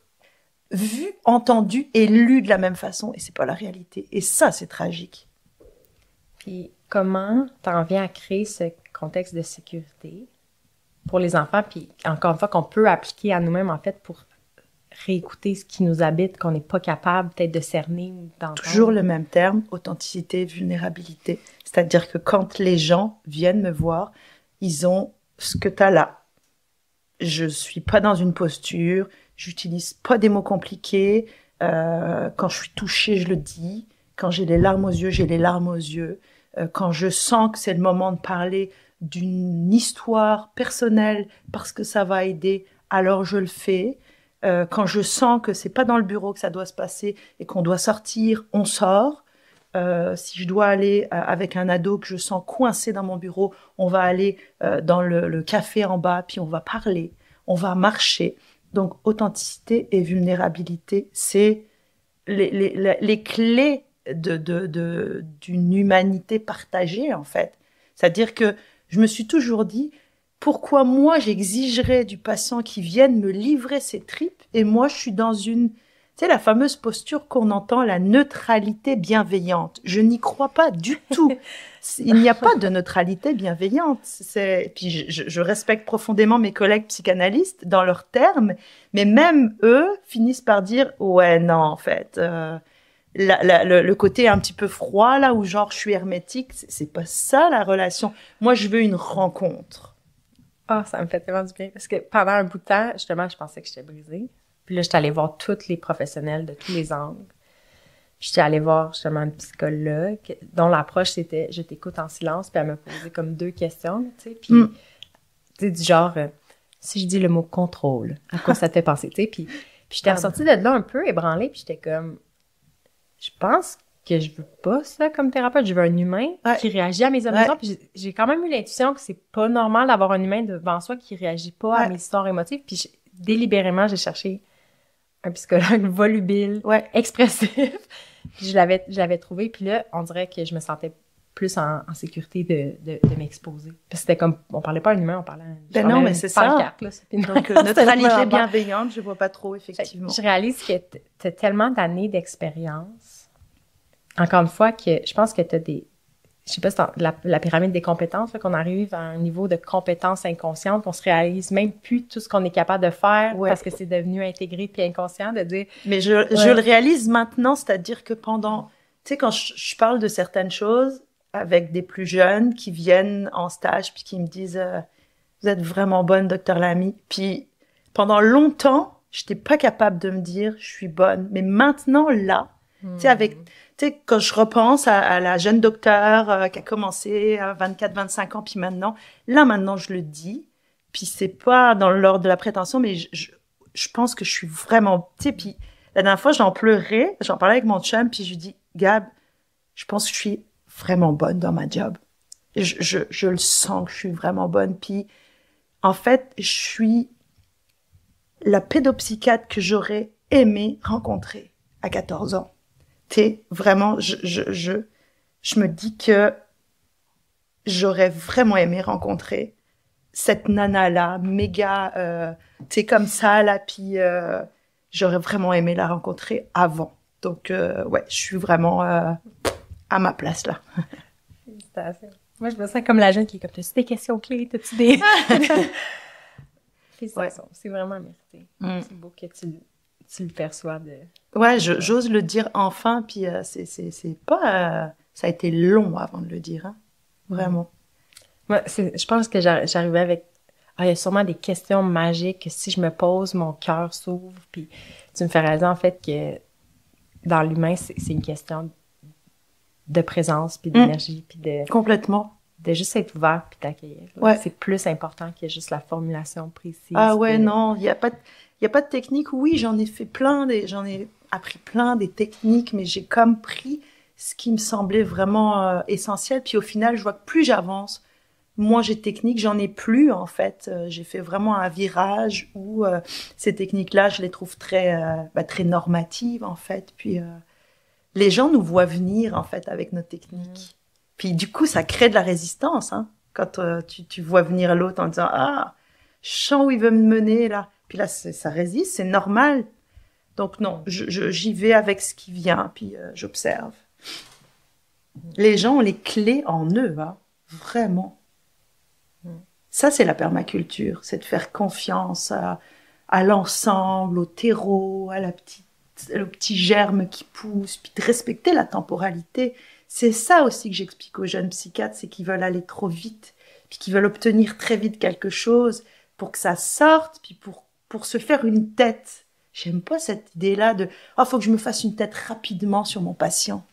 vu, entendu et lu de la même façon. Et c'est pas la réalité. Et ça, c'est tragique. Puis comment t'en viens à créer ce contexte de sécurité pour les enfants, puis encore une fois qu'on peut appliquer à nous-mêmes en fait pour réécouter ce qui nous habite, qu'on n'est pas capable peut-être de cerner ou d'entendre. Toujours le même terme, authenticité, vulnérabilité. C'est-à-dire que quand les gens viennent me voir, ils ont ce que t'as là. Je suis pas dans une posture, j'utilise pas des mots compliqués. Quand je suis touchée, je le dis. Quand j'ai les larmes aux yeux, j'ai les larmes aux yeux. Quand je sens que c'est le moment de parler d'une histoire personnelle parce que ça va aider, alors je le fais. Quand je sens que c'est pas dans le bureau que ça doit se passer et qu'on doit sortir, on sort. Si je dois aller avec un ado que je sens coincé dans mon bureau, on va aller dans le café en bas, puis on va parler, on va marcher. Donc, authenticité et vulnérabilité, c'est les clés d'une humanité partagée, en fait. C'est-à-dire que je me suis toujours dit, pourquoi moi j'exigerais du patient qui vienne me livrer ses tripes et moi je suis dans une, tu sais, la fameuse posture qu'on entend, la neutralité bienveillante. Je n'y crois pas du tout. Il n'y a pas de neutralité bienveillante. Puis je respecte profondément mes collègues psychanalystes dans leurs termes, mais même eux finissent par dire, ouais, non, en fait, le côté un petit peu froid, là, où genre je suis hermétique, c'est pas ça la relation. Moi, je veux une rencontre. Ah, ça me fait tellement du bien. Parce que pendant un bout de temps, justement, je pensais que j'étais brisée. Puis là, j'étais allée voir tous les professionnels de tous les angles. J'étais allée voir justement une psychologue dont l'approche c'était je t'écoute en silence, puis elle me posait comme 2 questions, tu sais, puis tu sais, du genre si je dis le mot contrôle, à quoi ça te fait penser, tu sais, puis j'étais ressortie de là un peu ébranlée, puis j'étais comme je pense que je veux pas ça comme thérapeute, je veux un humain qui réagit à mes émotions, puis j'ai quand même eu l'intuition que c'est pas normal d'avoir un humain devant soi qui réagit pas à mes histoires émotives, puis délibérément j'ai cherché un psychologue volubile, expressif. Puis je l'avais trouvé. Puis là, on dirait que je me sentais plus en sécurité de m'exposer. Parce que c'était comme, on parlait pas à un humain, on parlait à non, mais c'est ça. Là, donc, neutralité bienveillante, je vois pas trop, effectivement. Je réalise que t'as tellement d'années d'expérience. Encore une fois, que je pense que t'as des... Je sais pas, c'est la pyramide des compétences, là, qu'on arrive à un niveau de compétences inconscientes, qu'on se réalise même plus tout ce qu'on est capable de faire parce que c'est devenu intégré puis inconscient de dire... Mais je le réalise maintenant, c'est-à-dire que pendant... Tu sais, quand je parle de certaines choses avec des plus jeunes qui viennent en stage puis qui me disent vous êtes vraiment bonne, docteur Lamy. Puis pendant longtemps, j'étais pas capable de me dire je suis bonne. Mais maintenant, là, tu sais, quand je repense à la jeune docteure qui a commencé à 24-25 ans, puis maintenant, je le dis, puis c'est pas dans l'ordre de la prétention, mais je pense que je suis vraiment, tu sais, puis la dernière fois, j'en pleurais, j'en parlais avec mon chum, puis je lui dis, Gab, je pense que je suis vraiment bonne dans ma job. Je le sens que je suis vraiment bonne, puis en fait, je suis la pédopsychiatre que j'aurais aimé rencontrer à 14 ans. Vraiment, je me dis que j'aurais vraiment aimé rencontrer cette nana-là, méga, comme ça, là, puis j'aurais vraiment aimé la rencontrer avant. Donc, je suis vraiment à ma place, là. Félicitations. Moi, je me sens comme la jeune qui est comme, t'as-tu des questions clés? T'as-tu des... félicitations. C'est vraiment mérité. C'est beau que tu le perçois de... Ouais, j'ose le dire enfin, puis c'est pas... ça a été long avant de le dire, hein. Vraiment. Moi, je pense que j'arrivais avec... il y a sûrement des questions magiques que si je me pose, mon cœur s'ouvre, puis tu me fais réaliser, en fait, que dans l'humain, c'est une question de présence, puis d'énergie, puis de... Complètement. De juste être ouvert, puis t'accueillir. Ouais. C'est plus important que juste la formulation précise. Ah ouais, non, il y a pas de technique. Oui, j'en ai appris plein des techniques, mais j'ai comme pris ce qui me semblait vraiment essentiel. Puis au final, je vois que plus j'avance, moins j'ai de techniques, j'en ai plus en fait. J'ai fait vraiment un virage où ces techniques-là, je les trouve très normatives en fait. Puis les gens nous voient venir en fait avec nos techniques. Puis du coup, ça crée de la résistance, hein, quand tu vois venir l'autre en disant « Ah, je sens où il veut me mener, là. » Puis là, ça résiste, c'est normal. Donc non, j'y vais avec ce qui vient, puis j'observe. Les gens ont les clés en eux, hein, vraiment. Ça, c'est la permaculture, c'est de faire confiance à l'ensemble, au terreau, au petit germe qui pousse, puis de respecter la temporalité. C'est ça aussi que j'explique aux jeunes psychiatres, c'est qu'ils veulent aller trop vite, puis qu'ils veulent obtenir très vite quelque chose pour que ça sorte, puis pour se faire une tête. J'aime pas cette idée-là de « Ah, faut que je me fasse une tête rapidement sur mon patient ».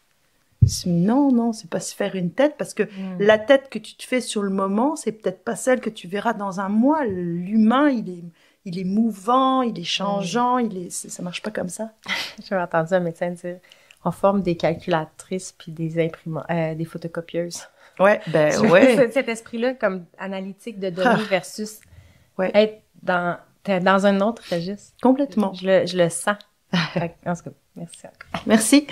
Non, c'est pas se faire une tête, parce que la tête que tu te fais sur le moment, c'est peut-être pas celle que tu verras dans un mois. L'humain, il est mouvant, il est changeant, ça marche pas comme ça. J'ai entendu un médecin dire on forme des calculatrices puis des des photocopieuses. Ouais, ouais. Cet esprit-là comme analytique de données versus être dans un autre registre. Complètement. Je le sens. En tout cas, merci encore. Merci.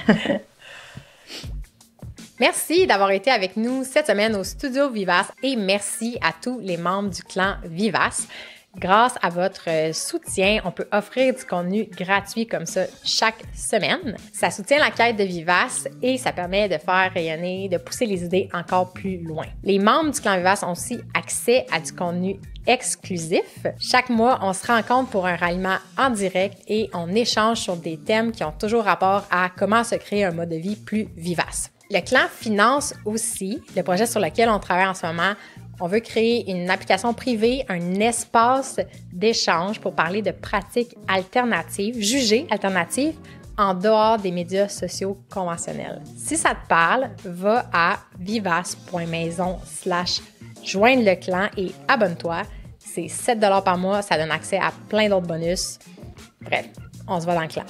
Merci d'avoir été avec nous cette semaine au Studio Vivace et merci à tous les membres du clan Vivace. Grâce à votre soutien, on peut offrir du contenu gratuit comme ça chaque semaine. Ça soutient la quête de Vivace et ça permet de faire rayonner, de pousser les idées encore plus loin. Les membres du clan Vivace ont aussi accès à du contenu exclusif. Chaque mois, on se rencontre pour un ralliement en direct et on échange sur des thèmes qui ont toujours rapport à comment se créer un mode de vie plus vivace. Le clan finance aussi le projet sur lequel on travaille en ce moment. On veut créer une application privée, un espace d'échange pour parler de pratiques alternatives, jugées alternatives, en dehors des médias sociaux conventionnels. Si ça te parle, va à vivace.maison/joindre le clan et abonne-toi. C'est 7 $ par mois, ça donne accès à plein d'autres bonus. Bref, on se voit dans le clan.